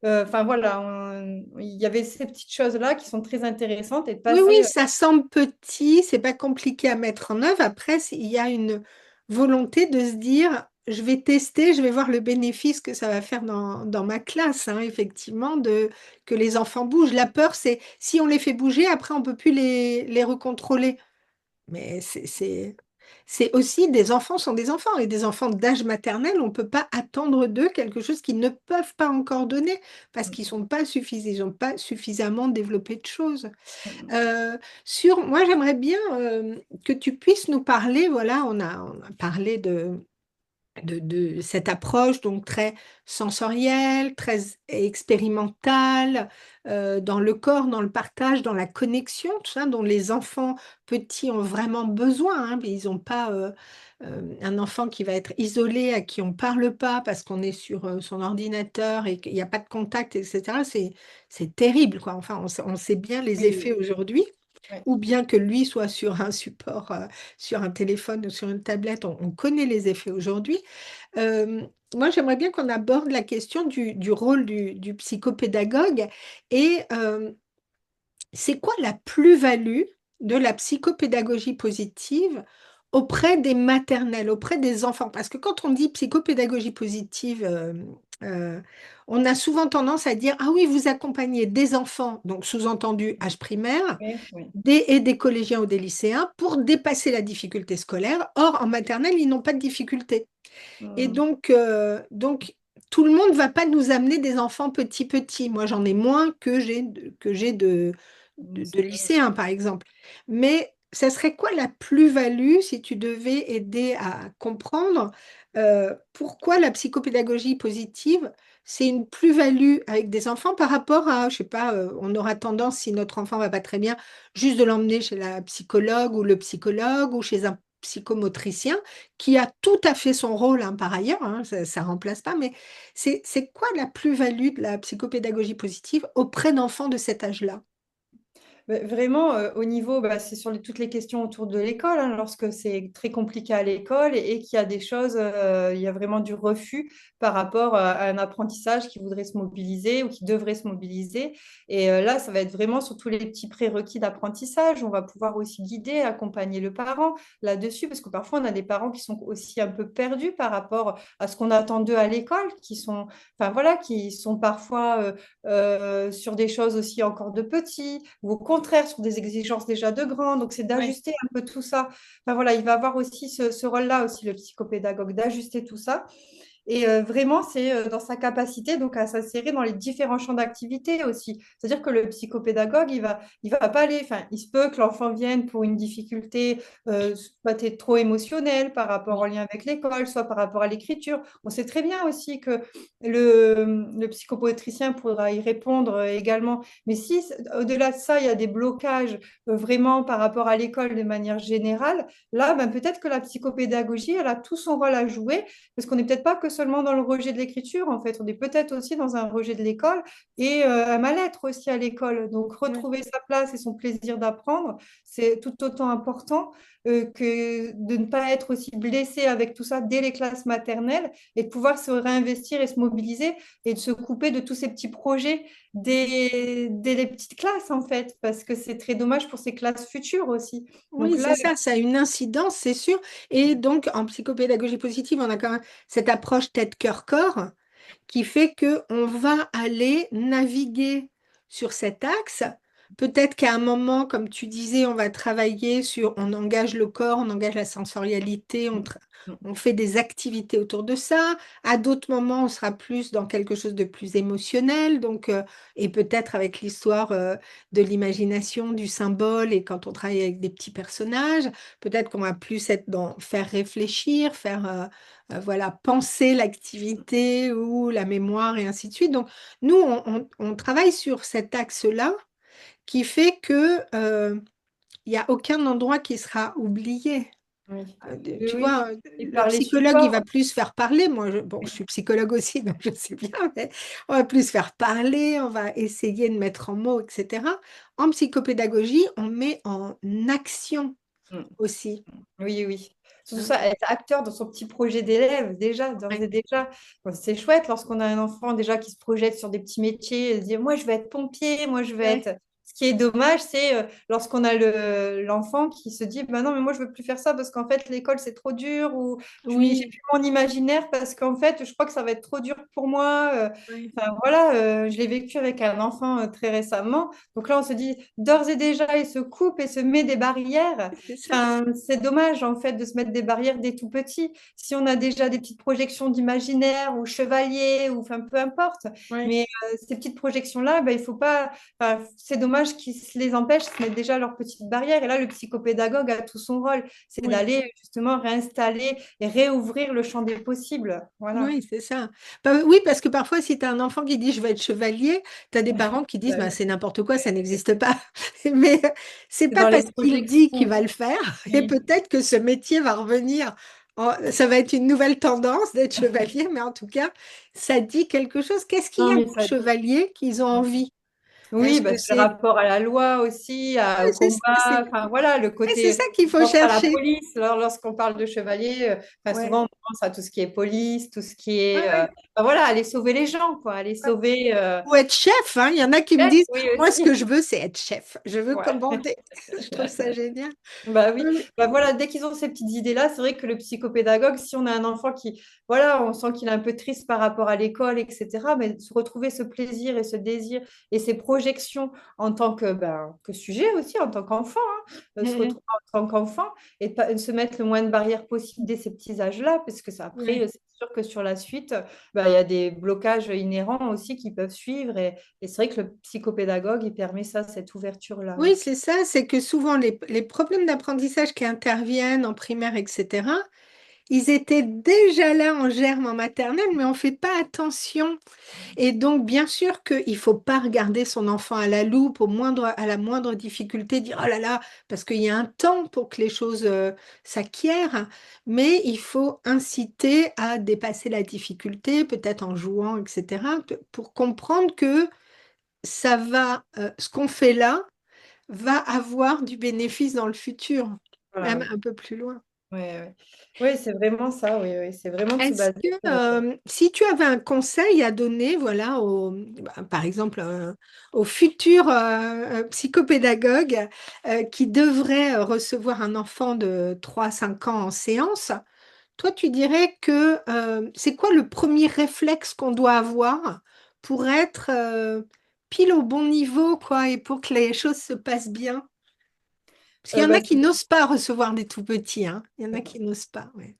Speaker 2: Enfin voilà, il y avait ces petites choses-là qui sont très intéressantes et de
Speaker 1: Oui, oui,
Speaker 2: passer.
Speaker 1: ça semble petit, c'est pas compliqué à mettre en œuvre. Après, il y a une volonté de se dire, je vais tester, je vais voir le bénéfice que ça va faire dans ma classe, hein, effectivement, que les enfants bougent. La peur, c'est si on les fait bouger, après, on peut plus les recontrôler. Mais c'est aussi des enfants sont des enfants et des enfants d'âge maternel, on ne peut pas attendre d'eux quelque chose qu'ils ne peuvent pas encore donner parce qu'ils sont pas suffisants, ils n'ont pas suffisamment développé de choses. Euh, moi, j'aimerais bien que tu puisses nous parler, voilà, on a parlé de cette approche donc très sensorielle, très expérimentale, dans le corps, dans le partage, dans la connexion, tout ça dont les enfants petits ont vraiment besoin, hein, mais ils n'ont pas un enfant qui va être isolé, à qui on ne parle pas parce qu'on est sur son ordinateur et qu'il n'y a pas de contact, etc. C'est terrible, quoi. Enfin, on sait bien les
Speaker 2: Oui,
Speaker 1: effets
Speaker 2: oui,
Speaker 1: aujourd'hui.
Speaker 2: oui.
Speaker 1: Ou bien que lui soit sur un support, sur un téléphone ou sur une tablette, on connaît les effets aujourd'hui. Euh, Moi, j'aimerais bien qu'on aborde la question du rôle du psychopédagogue et c'est quoi la plus-value de la psychopédagogie positive auprès des maternelles, auprès des enfants? Parce que quand on dit psychopédagogie positive, euh, on a souvent tendance à dire, ah oui, vous accompagnez des enfants, donc sous-entendu âge primaire,
Speaker 2: Oui, oui.
Speaker 1: et des collégiens ou des lycéens pour dépasser la difficulté scolaire. Or, en maternelle, ils n'ont pas de difficulté. Et
Speaker 2: Mm.
Speaker 1: donc, tout le monde ne va pas nous amener des enfants petits petits. Moi, j'en ai moins que j'ai
Speaker 2: Mm,
Speaker 1: de
Speaker 2: c'est vrai.
Speaker 1: lycéens, par exemple. Mais ça serait quoi la plus-value si tu devais aider à comprendre pourquoi la psychopédagogie positive, c'est une plus-value avec des enfants par rapport à, je sais pas, on aura tendance, si notre enfant va pas très bien, juste de l'emmener chez la psychologue ou le psychologue ou chez un psychomotricien qui a tout à fait son rôle, hein, par ailleurs, hein, ça ne remplace pas, mais c'est quoi la plus-value de la psychopédagogie positive auprès d'enfants de cet âge-là?
Speaker 2: Vraiment, au niveau, bah, c'est sur toutes les questions autour de l'école, hein, lorsque c'est très compliqué à l'école et qu'il y a des choses, il y a vraiment du refus par rapport à un apprentissage qui voudrait se mobiliser ou qui devrait se mobiliser. Et là, ça va être vraiment sur tous les petits prérequis d'apprentissage. On va pouvoir aussi guider, accompagner le parent là-dessus, parce que parfois, on a des parents qui sont aussi un peu perdus par rapport à ce qu'on attend d'eux à l'école, qui sont, enfin voilà, qui sont parfois sur des choses aussi encore de petits, ou au contraire sur des exigences déjà de grands. Donc, c'est
Speaker 1: Oui,
Speaker 2: d'ajuster un peu tout ça. Enfin, voilà, il va avoir aussi ce rôle-là, aussi le psychopédagogue, d'ajuster tout ça. Et vraiment, c'est dans sa capacité donc à s'insérer dans les différents champs d'activité aussi. C'est-à-dire que le psychopédagogue, il va pas aller. Enfin, il se peut que l'enfant vienne pour une difficulté, soit être trop émotionnelle par rapport au
Speaker 1: oui,
Speaker 2: lien avec l'école, soit par rapport à l'écriture. On sait très bien aussi que le psychomotricien pourra y répondre également. Mais si au-delà de ça, il y a des blocages vraiment par rapport à l'école de manière générale, là, ben, peut-être que la psychopédagogie, elle a tout son rôle à jouer parce qu'on n'est peut-être pas que seulement dans le rejet de l'écriture, en fait, on est peut-être aussi dans un rejet de l'école et un mal-être aussi à l'école. Donc,
Speaker 1: oui.
Speaker 2: retrouver sa place et son plaisir d'apprendre, c'est tout autant important que de ne pas être aussi blessé avec tout ça dès les classes maternelles et de pouvoir se réinvestir et se mobiliser et de se couper de tous ces petits projets dès les petites classes, en fait, parce que c'est très dommage pour ces classes futures aussi. Donc
Speaker 1: Oui,
Speaker 2: là,
Speaker 1: c'est ça, ça a une incidence, c'est sûr. Et donc, en psychopédagogie positive, on a quand même cette approche tête-cœur-corps qui fait que on va aller naviguer sur cet axe. Peut-être qu'à un moment, comme tu disais, on va travailler sur, on engage le corps, on engage la sensorialité, on fait des activités autour de ça. À d'autres moments, on sera plus dans quelque chose de plus émotionnel, donc, et peut-être avec l'histoire de l'imagination, du symbole, et quand on travaille avec des petits personnages, peut-être qu'on va plus être dans faire réfléchir, faire voilà, penser l'activité ou la mémoire et ainsi de suite. Donc, nous, on travaille sur cet axe-là qui fait que il n'y a aucun endroit qui sera oublié.
Speaker 2: oui, oui,
Speaker 1: Tu
Speaker 2: oui.
Speaker 1: vois,
Speaker 2: Et
Speaker 1: le
Speaker 2: par les
Speaker 1: psychologue, il va
Speaker 2: supports.
Speaker 1: plus faire parler. Moi, bon, je suis psychologue aussi, donc je sais bien, mais on va plus faire parler, on va essayer de mettre en mots, etc. En psychopédagogie, on met en action.
Speaker 2: Mm.
Speaker 1: aussi.
Speaker 2: Oui, oui. Surtout
Speaker 1: Hein.
Speaker 2: ça, être acteur dans son petit projet d'élève, déjà, d'ores
Speaker 1: Ouais,
Speaker 2: et déjà. Bon, c'est chouette lorsqu'on a un enfant déjà qui se projette sur des petits métiers, et se dire, moi, je vais être pompier, moi, je vais
Speaker 1: ouais,
Speaker 2: être... Ce qui est dommage, c'est lorsqu'on a l'enfant qui se dit, bah non, mais moi, je veux plus faire ça parce qu'en fait, l'école, c'est trop dur, ou j'ai
Speaker 1: oui,
Speaker 2: plus mon imaginaire parce qu'en fait, je crois que ça va être trop dur pour moi.
Speaker 1: ouais,
Speaker 2: Enfin, voilà, je l'ai vécu avec un enfant très récemment. Donc là, on se dit, d'ores et déjà, il se coupe et se met des barrières.
Speaker 1: c'est ça.
Speaker 2: Enfin, c'est dommage en fait de se mettre des barrières dès tout petit. Si on a déjà des petites projections d'imaginaire ou chevalier ou enfin peu importe,
Speaker 1: Ouais,
Speaker 2: mais ces petites projections-là, ben, il faut pas. Enfin, c'est dommage qu'ils se les empêchent de se mettre déjà leurs petites barrières. Et là, le psychopédagogue a tout son rôle, c'est
Speaker 1: oui.
Speaker 2: d'aller justement réinstaller et réouvrir le champ des possibles. Voilà.
Speaker 1: Oui, c'est ça. Bah, oui, parce que parfois, si tu as un enfant qui dit je vais être chevalier, tu as des parents qui disent
Speaker 2: Bah
Speaker 1: bah,
Speaker 2: oui.
Speaker 1: c'est n'importe quoi, ça n'existe pas. Mais c'est
Speaker 2: C'est
Speaker 1: pas
Speaker 2: dans les
Speaker 1: parce qu'il dit
Speaker 2: projections
Speaker 1: qu'il va le
Speaker 2: aussi.
Speaker 1: faire, et
Speaker 2: Oui.
Speaker 1: peut-être que ce métier va revenir. Ça va être une nouvelle tendance d'être chevalier, mais en tout cas, ça dit quelque chose. Qu'est-ce qu'il y
Speaker 2: Non,
Speaker 1: a
Speaker 2: mais
Speaker 1: de
Speaker 2: ça.
Speaker 1: chevaliers qu'ils ont envie?
Speaker 2: Oui,
Speaker 1: Est-ce
Speaker 2: bah,
Speaker 1: que
Speaker 2: c'est le
Speaker 1: c'est
Speaker 2: rapport à la loi aussi, au
Speaker 1: c'est ça,
Speaker 2: combat, enfin voilà, le
Speaker 1: c'est ça
Speaker 2: côté
Speaker 1: qu'il faut
Speaker 2: propre à la
Speaker 1: chercher.
Speaker 2: police. Lorsqu'on parle de chevalier, enfin,
Speaker 1: Ouais.
Speaker 2: souvent on pense à tout ce qui est police, tout ce qui
Speaker 1: Ouais,
Speaker 2: est,
Speaker 1: ouais.
Speaker 2: enfin, voilà, aller sauver les gens, quoi, aller sauver.
Speaker 1: Ou être chef, hein. Il y en a qui me
Speaker 2: Chef,
Speaker 1: disent,
Speaker 2: oui
Speaker 1: moi, ce que
Speaker 2: aussi.
Speaker 1: je veux, c'est être chef. Je veux
Speaker 2: Ouais.
Speaker 1: commander. Je trouve ça génial.
Speaker 2: Bah oui,
Speaker 1: Oui, oui.
Speaker 2: bah voilà, dès qu'ils ont ces petites idées-là, c'est vrai que le psychopédagogue, si on a un enfant qui, voilà, on sent qu'il est un peu triste par rapport à l'école, etc., mais se retrouver ce plaisir et ce désir et ces projections en tant que, ben, que sujet aussi, en tant qu'enfant, hein, se
Speaker 1: Mhm.
Speaker 2: retrouver en tant qu'enfant et de se mettre le moins de barrières possible dès ces petits âges-là, parce que ça, après,
Speaker 1: Ouais.
Speaker 2: c'est sûr que sur la suite, bah, il y a des blocages inhérents aussi qui peuvent suivre et c'est vrai que le psychopédagogue, il permet ça, cette ouverture-là.
Speaker 1: Oui, c'est ça, c'est que souvent les problèmes d'apprentissage qui interviennent en primaire, etc., ils étaient déjà là en germe en maternelle, mais on ne fait pas attention. Et donc, bien sûr qu'il ne faut pas regarder son enfant à la loupe, à la moindre difficulté, dire oh là là, parce qu'il y a un temps pour que les choses s'acquièrent, mais il faut inciter à dépasser la difficulté, peut-être en jouant, etc., pour comprendre que ce qu'on fait là, va avoir du bénéfice dans le futur,
Speaker 2: Voilà,
Speaker 1: même
Speaker 2: oui.
Speaker 1: un peu plus loin.
Speaker 2: Ouais, ouais. Oui, c'est vraiment ça, oui, oui. C'est vraiment de se
Speaker 1: Est-ce
Speaker 2: baser
Speaker 1: que
Speaker 2: sur...
Speaker 1: si tu avais un conseil à donner, voilà, par exemple, aux futurs psychopédagogues qui devraient recevoir un enfant de 3 5 ans en séance, toi, tu dirais que c'est quoi le premier réflexe qu'on doit avoir pour être pile au bon niveau, quoi, et pour que les choses se passent bien? Parce qu'il y en
Speaker 2: bah,
Speaker 1: a qui n'osent pas recevoir des tout petits, hein. Il y en a qui n'osent pas, ouais.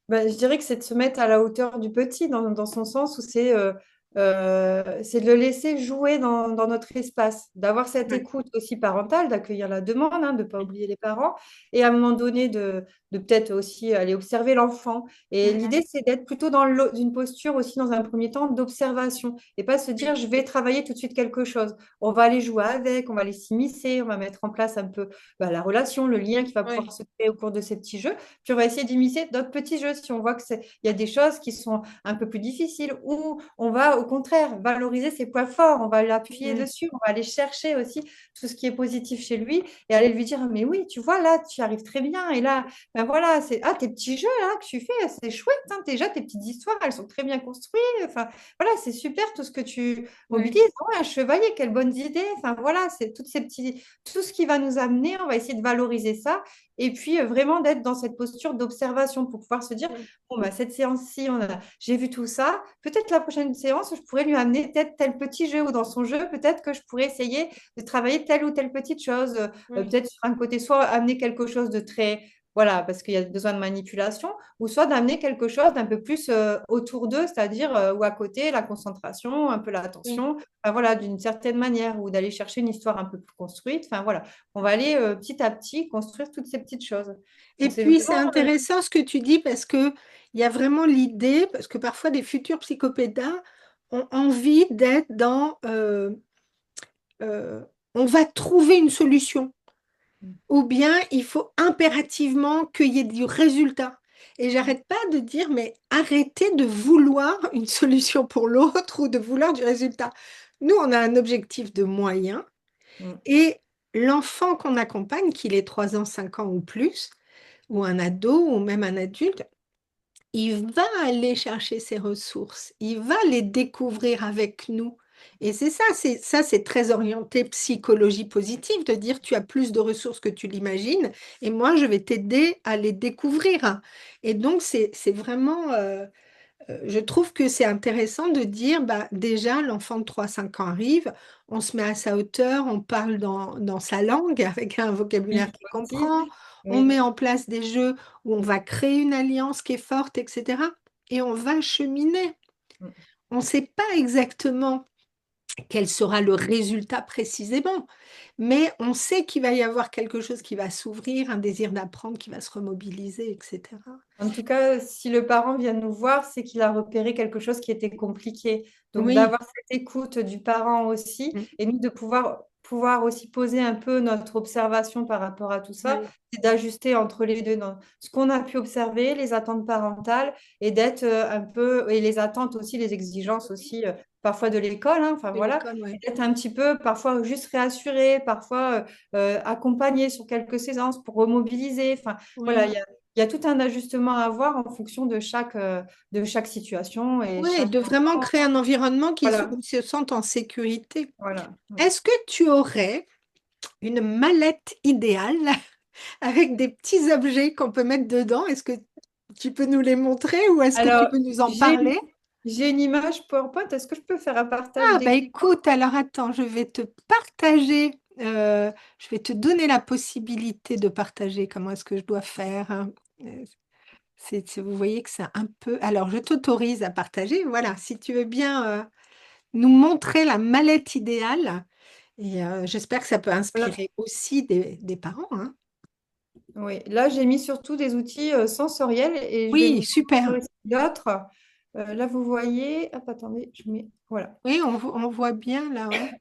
Speaker 2: bah, je dirais que c'est de se mettre à la hauteur du petit, dans son sens où c'est de le laisser jouer dans notre espace, d'avoir cette
Speaker 1: Ouais.
Speaker 2: écoute aussi parentale, d'accueillir la demande, hein, de ne pas oublier les parents, et à un moment donné, de peut-être aussi aller observer l'enfant. Et
Speaker 1: Mhm.
Speaker 2: l'idée, c'est d'être plutôt dans une posture aussi, dans un premier temps, d'observation, et pas se dire, je vais travailler tout de suite quelque chose. On va aller jouer avec, on va aller s'immiscer, on va mettre en place un peu bah, la relation, le lien qui va pouvoir
Speaker 1: Ouais.
Speaker 2: se créer au cours de ces petits jeux. Puis on va essayer d'immiscer d'autres petits jeux si on voit il y a des choses qui sont un peu plus difficiles ou on va au contraire valoriser ses points forts, on va l'appuyer
Speaker 1: Mhm.
Speaker 2: dessus, on va aller chercher aussi tout ce qui est positif chez lui et aller lui dire mais oui, tu vois là, tu arrives très bien et là ben voilà, c'est tes petits jeux là que tu fais, c'est chouette hein, déjà tes petites histoires, elles sont très bien construites. Enfin voilà, c'est super tout ce que tu
Speaker 1: Ouais.
Speaker 2: mobilises. Ouais, un chevalier, quelles bonnes idées. Enfin voilà, c'est toutes ces petits tout ce qui va nous amener, on va essayer de valoriser ça et puis vraiment d'être dans cette posture d'observation pour pouvoir se dire, bon, bah, cette séance-ci, j'ai vu tout ça, peut-être la prochaine séance, je pourrais lui amener peut-être tel petit jeu ou dans son jeu, peut-être que je pourrais essayer de travailler telle ou telle petite chose,
Speaker 1: Ouais.
Speaker 2: peut-être sur un côté, soit amener quelque chose de très... Voilà, parce qu'il y a besoin de manipulation, ou soit d'amener quelque chose d'un peu plus autour d'eux, c'est-à-dire ou à côté, la concentration, un peu
Speaker 1: Ouais.
Speaker 2: l'attention, enfin, voilà, d'une certaine manière, ou d'aller chercher une histoire un peu plus construite. Enfin voilà, on va aller petit à petit construire toutes ces petites choses.
Speaker 1: Et
Speaker 2: Donc c'est
Speaker 1: puis, c'est
Speaker 2: vraiment...
Speaker 1: intéressant ce que tu dis parce que il y a vraiment l'idée, parce que parfois des futurs psychopédas ont envie d'être euh, on va trouver une solution, ou bien il faut impérativement qu'il y ait du résultat. Et j'arrête pas de dire, mais arrêtez de vouloir une solution pour l'autre ou de vouloir du résultat. Nous, on a un objectif de moyens.
Speaker 2: Mm.
Speaker 1: Et l'enfant qu'on accompagne, qu'il ait 3 ans, 5 ans ou plus, ou un ado, ou même un adulte, il va aller chercher ses ressources, il va les découvrir avec nous. Et c'est très orienté psychologie positive, de dire tu as plus de ressources que tu l'imagines, et moi je vais t'aider à les découvrir. Et donc c'est vraiment, je trouve que c'est intéressant de dire, bah, déjà l'enfant de 3 5 ans arrive, on se met à sa hauteur, on parle dans sa langue avec un vocabulaire
Speaker 2: Oui,
Speaker 1: qu'il
Speaker 2: aussi.
Speaker 1: comprend, on
Speaker 2: Oui.
Speaker 1: met en place des jeux où on va créer une alliance qui est forte, etc. Et on va cheminer. On ne sait pas exactement quel sera le résultat précisément, mais on sait qu'il va y avoir quelque chose qui va s'ouvrir, un désir d'apprendre qui va se remobiliser, etc.
Speaker 2: En tout cas, si le parent vient nous voir, c'est qu'il a repéré quelque chose qui était compliqué. Donc,
Speaker 1: Oui.
Speaker 2: d'avoir cette écoute du parent aussi,
Speaker 1: Mm.
Speaker 2: et nous de pouvoir aussi poser un peu notre observation par rapport à tout ça,
Speaker 1: Oui.
Speaker 2: c'est d'ajuster entre les deux dans ce qu'on a pu observer, les attentes parentales, et d'être un peu, et les attentes aussi, les exigences aussi, parfois de l'école, hein, enfin
Speaker 1: De
Speaker 2: voilà,
Speaker 1: l'école,
Speaker 2: et
Speaker 1: oui.
Speaker 2: d'être un petit peu, parfois juste réassuré, parfois accompagné sur quelques séances pour remobiliser. Enfin, voilà,
Speaker 1: Oui.
Speaker 2: il y a tout un ajustement à avoir en fonction de chaque situation et
Speaker 1: Oui,
Speaker 2: chaque
Speaker 1: de vraiment
Speaker 2: enfant.
Speaker 1: créer un environnement où
Speaker 2: Voilà,
Speaker 1: ils se sentent en sécurité.
Speaker 2: voilà.
Speaker 1: Est-ce que tu aurais une mallette idéale avec des petits objets qu'on peut mettre dedans? Est-ce que tu peux nous les montrer ou est-ce que tu
Speaker 2: Alors,
Speaker 1: peux nous en
Speaker 2: j'ai,
Speaker 1: parler?
Speaker 2: j'ai une image PowerPoint. Est-ce que je peux faire un partage
Speaker 1: Ah, bah
Speaker 2: d'écran?
Speaker 1: écoute, alors attends, je vais te partager, je vais te donner la possibilité de partager. Comment est-ce que je dois faire, hein. Euh, vous voyez que c'est un peu. Alors, je t'autorise à partager. Voilà, si tu veux bien nous montrer la mallette idéale. Et j'espère que ça peut
Speaker 2: Voilà.
Speaker 1: inspirer aussi des parents, hein.
Speaker 2: Oui, là, j'ai mis surtout des outils sensoriels et je vais
Speaker 1: Oui,
Speaker 2: vous montrer
Speaker 1: super.
Speaker 2: aussi d'autres. Là, vous voyez, hop, attendez, je mets, voilà.
Speaker 1: Oui, on voit bien là, ouais.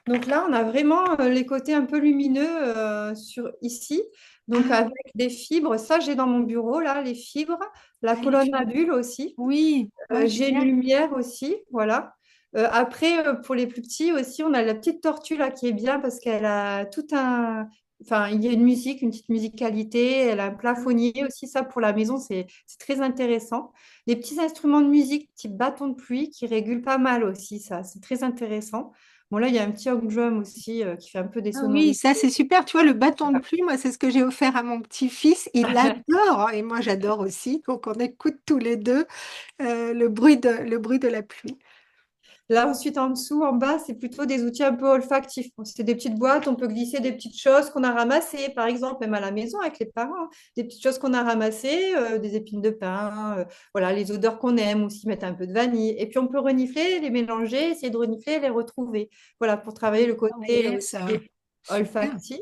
Speaker 2: Donc là, on a vraiment les côtés un peu lumineux sur ici. Donc
Speaker 1: Ah
Speaker 2: avec des fibres, ça j'ai dans mon bureau là, les fibres, la colonne à
Speaker 1: magnifique.
Speaker 2: bulles aussi.
Speaker 1: Oui, ah,
Speaker 2: J'ai une
Speaker 1: génial.
Speaker 2: lumière aussi, voilà. Après, pour les plus petits aussi, on a la petite tortue là qui est bien parce qu'elle a tout un... Enfin, il y a une musique, une petite musicalité, elle a un plafonnier aussi, ça pour la maison, c'est très intéressant. Des petits instruments de musique type bâton de pluie qui régulent pas mal aussi, ça, c'est très intéressant. Bon, là, il y a un petit home drum aussi qui fait un peu des
Speaker 1: Ah oui,
Speaker 2: sonorités.
Speaker 1: ça c'est super. Tu vois, le bâton de
Speaker 2: Voilà.
Speaker 1: pluie, moi, c'est ce que j'ai offert à mon petit-fils. Il adore, hein, et moi j'adore aussi. Donc on écoute tous les deux le bruit de la pluie.
Speaker 2: Là, ensuite, en dessous, en bas, c'est plutôt des outils un peu olfactifs. Bon, c'est des petites boîtes, on peut glisser des petites choses qu'on a ramassées, par exemple, même à la maison avec les parents, hein. Des petites choses qu'on a ramassées, des épines de pin, voilà, les odeurs qu'on aime, aussi mettre un peu de vanille. Et puis, on peut renifler, les mélanger, essayer de renifler, les retrouver. Voilà, pour travailler le côté
Speaker 1: Travailler
Speaker 2: aussi
Speaker 1: ça. Super.
Speaker 2: olfactif.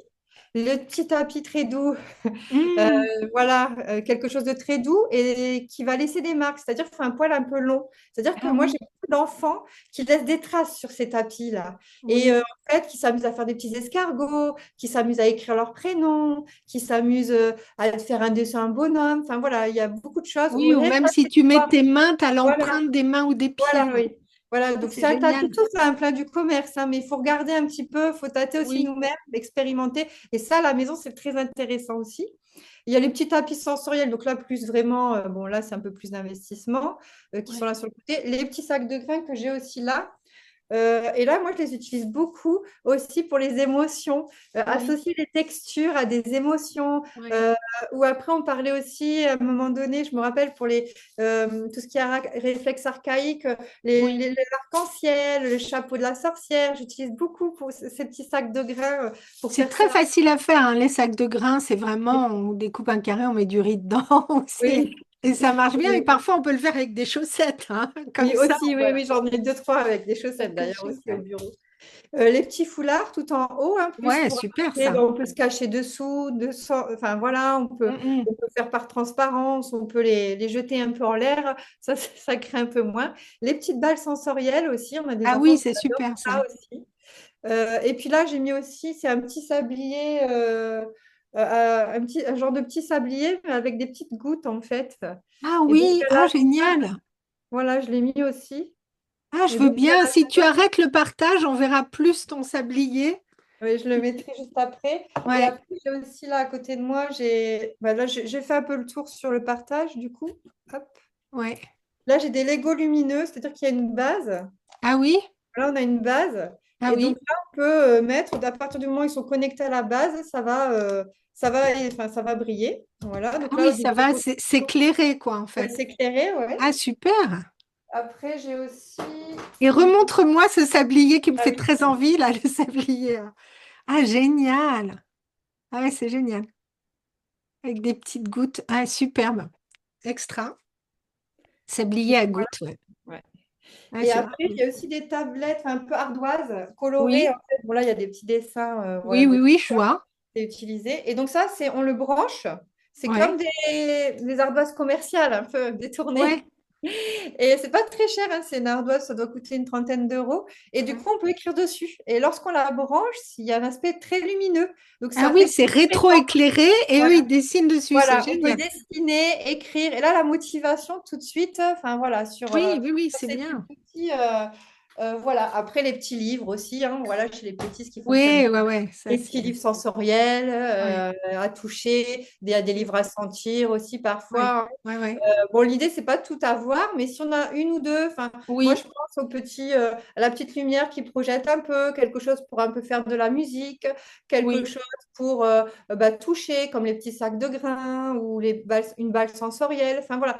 Speaker 2: Le petit tapis très doux. Euh,
Speaker 1: Mmh.
Speaker 2: voilà, quelque chose de très doux et qui va laisser des marques, c'est-à-dire qu'il faut un poil un peu long. C'est-à-dire que
Speaker 1: Ah
Speaker 2: moi, j'ai
Speaker 1: oui,
Speaker 2: beaucoup d'enfants qui laissent des traces sur ces tapis-là. Et
Speaker 1: oui.
Speaker 2: en fait, qui s'amusent à faire des petits escargots, qui s'amusent à écrire leur prénom, qui s'amusent à faire un dessin, un bonhomme. Enfin voilà, il y a beaucoup de choses. Ou
Speaker 1: Oui, ou
Speaker 2: rien
Speaker 1: même
Speaker 2: que
Speaker 1: si tu mets
Speaker 2: ça,
Speaker 1: tes mains, tu as
Speaker 2: voilà,
Speaker 1: l'empreinte des mains ou des pieds.
Speaker 2: voilà, oui. Voilà,
Speaker 1: Ça,
Speaker 2: donc
Speaker 1: c'est
Speaker 2: c'est un tapis,
Speaker 1: génial.
Speaker 2: tout ça, un plein du commerce, hein, mais il faut regarder un petit peu, il faut tâter aussi
Speaker 1: Oui,
Speaker 2: nous-mêmes, expérimenter. Et ça, à la maison, c'est très intéressant aussi. Il y a les petits tapis sensoriels, donc là, plus vraiment, bon, là, c'est un peu plus d'investissement qui sont
Speaker 1: ouais,
Speaker 2: là sur le côté. Les petits sacs de grains que j'ai aussi là. Et là, moi, je les utilise beaucoup aussi pour les émotions,
Speaker 1: oui,
Speaker 2: associer les textures à des émotions.
Speaker 1: oui.
Speaker 2: euh, ou après, on parlait aussi, à un moment donné, je me rappelle, pour tout ce qui est réflexe archaïque,
Speaker 1: Oui.
Speaker 2: l'arc-en-ciel, le chapeau de la sorcière. J'utilise beaucoup pour ces petits sacs de grains pour
Speaker 1: C'est
Speaker 2: faire ça.
Speaker 1: très facile à faire, hein. Les sacs de grains, c'est vraiment, on découpe un carré, on met du riz dedans aussi.
Speaker 2: Oui,
Speaker 1: Et ça marche bien. Et
Speaker 2: oui,
Speaker 1: parfois, on peut le faire avec des chaussettes, hein. Comme
Speaker 2: oui,
Speaker 1: ça,
Speaker 2: aussi, oui, oui, j'en ai deux, trois avec des chaussettes
Speaker 1: quelque
Speaker 2: d'ailleurs
Speaker 1: chose.
Speaker 2: aussi au bureau. Les petits foulards tout en haut, hein, plus
Speaker 1: Ouais,
Speaker 2: pour
Speaker 1: super
Speaker 2: après, ben,
Speaker 1: ça.
Speaker 2: on peut se cacher dessous, enfin voilà,
Speaker 1: Mm, mm.
Speaker 2: on peut faire par transparence, on peut les jeter un peu en l'air, ça crée un peu moins. Les petites balles sensorielles aussi, on a des
Speaker 1: Ah
Speaker 2: enfants
Speaker 1: oui,
Speaker 2: qui
Speaker 1: c'est
Speaker 2: adorent
Speaker 1: super ça.
Speaker 2: ça aussi. Et puis là, j'ai mis aussi, c'est un petit sablier, un genre de petit sablier, mais avec des petites gouttes en fait.
Speaker 1: Ah
Speaker 2: Et donc
Speaker 1: oui,
Speaker 2: à
Speaker 1: ah
Speaker 2: la fin,
Speaker 1: génial.
Speaker 2: voilà, je l'ai mis aussi.
Speaker 1: Ah, je
Speaker 2: Et
Speaker 1: veux
Speaker 2: donc
Speaker 1: bien. Si tu arrêtes le partage, on verra plus ton sablier.
Speaker 2: Oui, je le mettrai juste après. Et
Speaker 1: Ouais,
Speaker 2: après, j'ai aussi là à côté de moi, là, j'ai fait un peu le tour sur le partage du coup. Hop.
Speaker 1: ouais.
Speaker 2: Là, j'ai des Lego lumineux, c'est-à-dire qu'il y a une base.
Speaker 1: Ah oui?
Speaker 2: Là, on a une base.
Speaker 1: Ah
Speaker 2: Et donc
Speaker 1: oui?
Speaker 2: là, on peut mettre, à partir du moment où ils sont connectés à la base, enfin, ça va briller. Voilà.
Speaker 1: Ah
Speaker 2: Donc là,
Speaker 1: oui,
Speaker 2: des
Speaker 1: ça va
Speaker 2: Lego
Speaker 1: c'est éclairé, quoi, en
Speaker 2: ouais,
Speaker 1: fait.
Speaker 2: s'éclairer, ouais.
Speaker 1: Ah, super.
Speaker 2: Après, j'ai aussi.
Speaker 1: Et remontre-moi ce sablier qui me
Speaker 2: Ah
Speaker 1: fait
Speaker 2: oui.
Speaker 1: très envie, là, le sablier. Ah, génial. Ah ouais, c'est génial. Avec des petites gouttes. Ah, superbe. Extra. Sablier à gouttes, ouais.
Speaker 2: Ouais.
Speaker 1: Ah,
Speaker 2: Et
Speaker 1: c'est
Speaker 2: après,
Speaker 1: vraiment.
Speaker 2: il y a aussi des tablettes un peu ardoises, colorées. En
Speaker 1: Oui,
Speaker 2: fait. Bon, là, il y a des petits dessins
Speaker 1: oui,
Speaker 2: voilà,
Speaker 1: oui,
Speaker 2: de
Speaker 1: oui, je vois.
Speaker 2: c'est utilisé. Et donc ça, on le branche. C'est comme
Speaker 1: Ouais,
Speaker 2: des ardoises commerciales, un peu détournées.
Speaker 1: ouais,
Speaker 2: Et c'est pas très cher, hein, c'est une ardoise, ça doit coûter une trentaine d'euros. Et du
Speaker 1: ouais.
Speaker 2: coup, on peut écrire dessus. Et lorsqu'on la branche, il y a un aspect très lumineux. Donc
Speaker 1: Ah
Speaker 2: ça
Speaker 1: oui,
Speaker 2: fait
Speaker 1: c'est
Speaker 2: très temps.
Speaker 1: rétro-éclairé et eux,
Speaker 2: Voilà.
Speaker 1: ils dessinent dessus. C'est
Speaker 2: Voilà, on peut
Speaker 1: génial.
Speaker 2: dessiner, écrire. Et là, la motivation tout de suite, enfin voilà,
Speaker 1: Oui, oui, oui,
Speaker 2: sur
Speaker 1: c'est
Speaker 2: ces tout
Speaker 1: bien.
Speaker 2: petits. Voilà, après les petits livres aussi, hein, voilà, chez les petits, ce qui fonctionne.
Speaker 1: Oui, ouais, ouais, ça
Speaker 2: Les
Speaker 1: c'est.
Speaker 2: petits livres sensoriels,
Speaker 1: Ouais,
Speaker 2: à toucher, des livres à sentir aussi
Speaker 1: ouais,
Speaker 2: parfois.
Speaker 1: ouais, ouais.
Speaker 2: Bon, l'idée, c'est pas de tout avoir, mais si on a une ou deux, enfin, moi, je
Speaker 1: Oui,
Speaker 2: pense à la petite lumière qui projette un peu, quelque chose pour un peu faire de la musique, quelque
Speaker 1: oui.
Speaker 2: chose pour toucher, comme les petits sacs de grains ou une balle sensorielle. Enfin, voilà,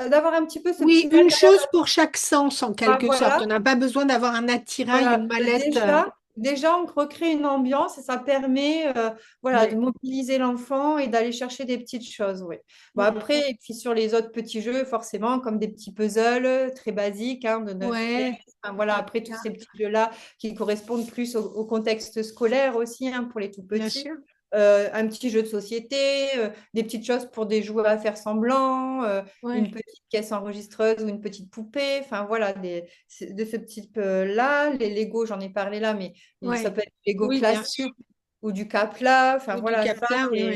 Speaker 2: d'avoir un petit peu ce
Speaker 1: Oui,
Speaker 2: petit
Speaker 1: une
Speaker 2: matériel.
Speaker 1: chose pour chaque sens en quelque sorte.
Speaker 2: Voilà,
Speaker 1: On n'a pas besoin d'avoir un attirail,
Speaker 2: voilà,
Speaker 1: une mallette.
Speaker 2: déjà, on recrée une ambiance et ça permet voilà, de
Speaker 1: Ouais.
Speaker 2: mobiliser l'enfant et d'aller chercher des petites choses. Oui. Bon,
Speaker 1: Mm.
Speaker 2: après, et puis sur les autres petits jeux, forcément, comme des petits puzzles très basiques hein, de 9 pièces.
Speaker 1: Ouais,
Speaker 2: Enfin, voilà, après, tous ces petits jeux-là qui correspondent plus au contexte scolaire aussi hein, pour les tout
Speaker 1: bien
Speaker 2: petits.
Speaker 1: sûr.
Speaker 2: Un petit jeu de société, des petites choses pour des jouets à faire semblant, une
Speaker 1: Ouais,
Speaker 2: petite caisse enregistreuse ou une petite poupée. Enfin, voilà, de ce type-là. Les Lego, j'en ai parlé là, mais ça
Speaker 1: ouais.
Speaker 2: peut être du Lego
Speaker 1: Oui, bien
Speaker 2: classique
Speaker 1: sûr.
Speaker 2: ou du Capla. Enfin,
Speaker 1: Ou du
Speaker 2: voilà, ça,
Speaker 1: capla, oui, oui.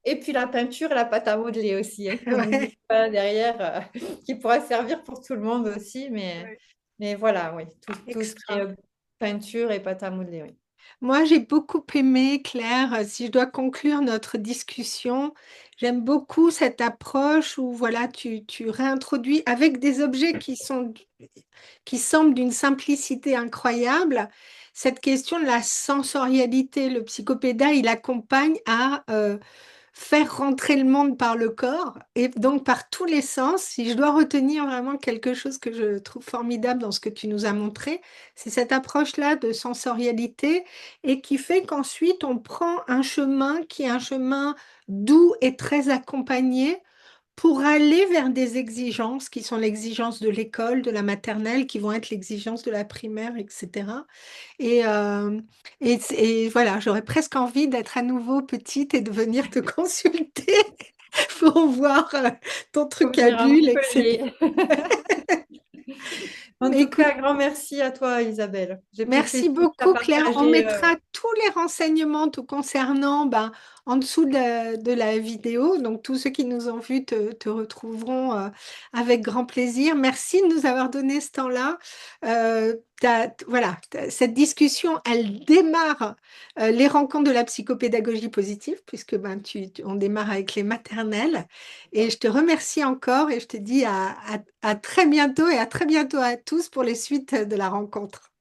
Speaker 2: c'est. Et puis la peinture et la pâte à modeler aussi, hein, qu'on n'oublie
Speaker 1: Ouais,
Speaker 2: pas derrière, qui pourra servir pour tout le monde aussi.
Speaker 1: ouais.
Speaker 2: Mais voilà, oui, tout ce qui est
Speaker 1: Extra.
Speaker 2: peinture et pâte à modeler, oui.
Speaker 1: Moi, j'ai beaucoup aimé, Claire, si je dois conclure notre discussion, j'aime beaucoup cette approche où voilà, tu réintroduis avec des objets qui semblent d'une simplicité incroyable, cette question de la sensorialité. Le psychopédat, il accompagne à faire rentrer le monde par le corps et donc par tous les sens. Si je dois retenir vraiment quelque chose que je trouve formidable dans ce que tu nous as montré, c'est cette approche-là de sensorialité et qui fait qu'ensuite on prend un chemin qui est un chemin doux et très accompagné pour aller vers des exigences qui sont l'exigence de l'école, de la maternelle, qui vont être l'exigence de la primaire, etc. Et, euh, et voilà, j'aurais presque envie d'être à nouveau petite et de venir te consulter pour voir ton
Speaker 2: Faut
Speaker 1: truc à
Speaker 2: venir à
Speaker 1: bulles, etc.
Speaker 2: Montpellier. En
Speaker 1: Mais
Speaker 2: tout
Speaker 1: écoute,
Speaker 2: cas, grand merci à toi, Isabelle. J'ai pris
Speaker 1: merci
Speaker 2: plaisir à
Speaker 1: beaucoup, Claire. On
Speaker 2: partager.
Speaker 1: mettra tous les renseignements te concernant ben, en dessous de la vidéo. Donc, tous ceux qui nous ont vus te retrouveront avec grand plaisir. Merci de nous avoir donné ce temps-là. Voilà, cette discussion, elle démarre les rencontres de la psychopédagogie positive, puisque ben, on démarre avec les maternelles. Et je te remercie encore et je te dis à très bientôt et à très bientôt à tous pour les suites de la rencontre.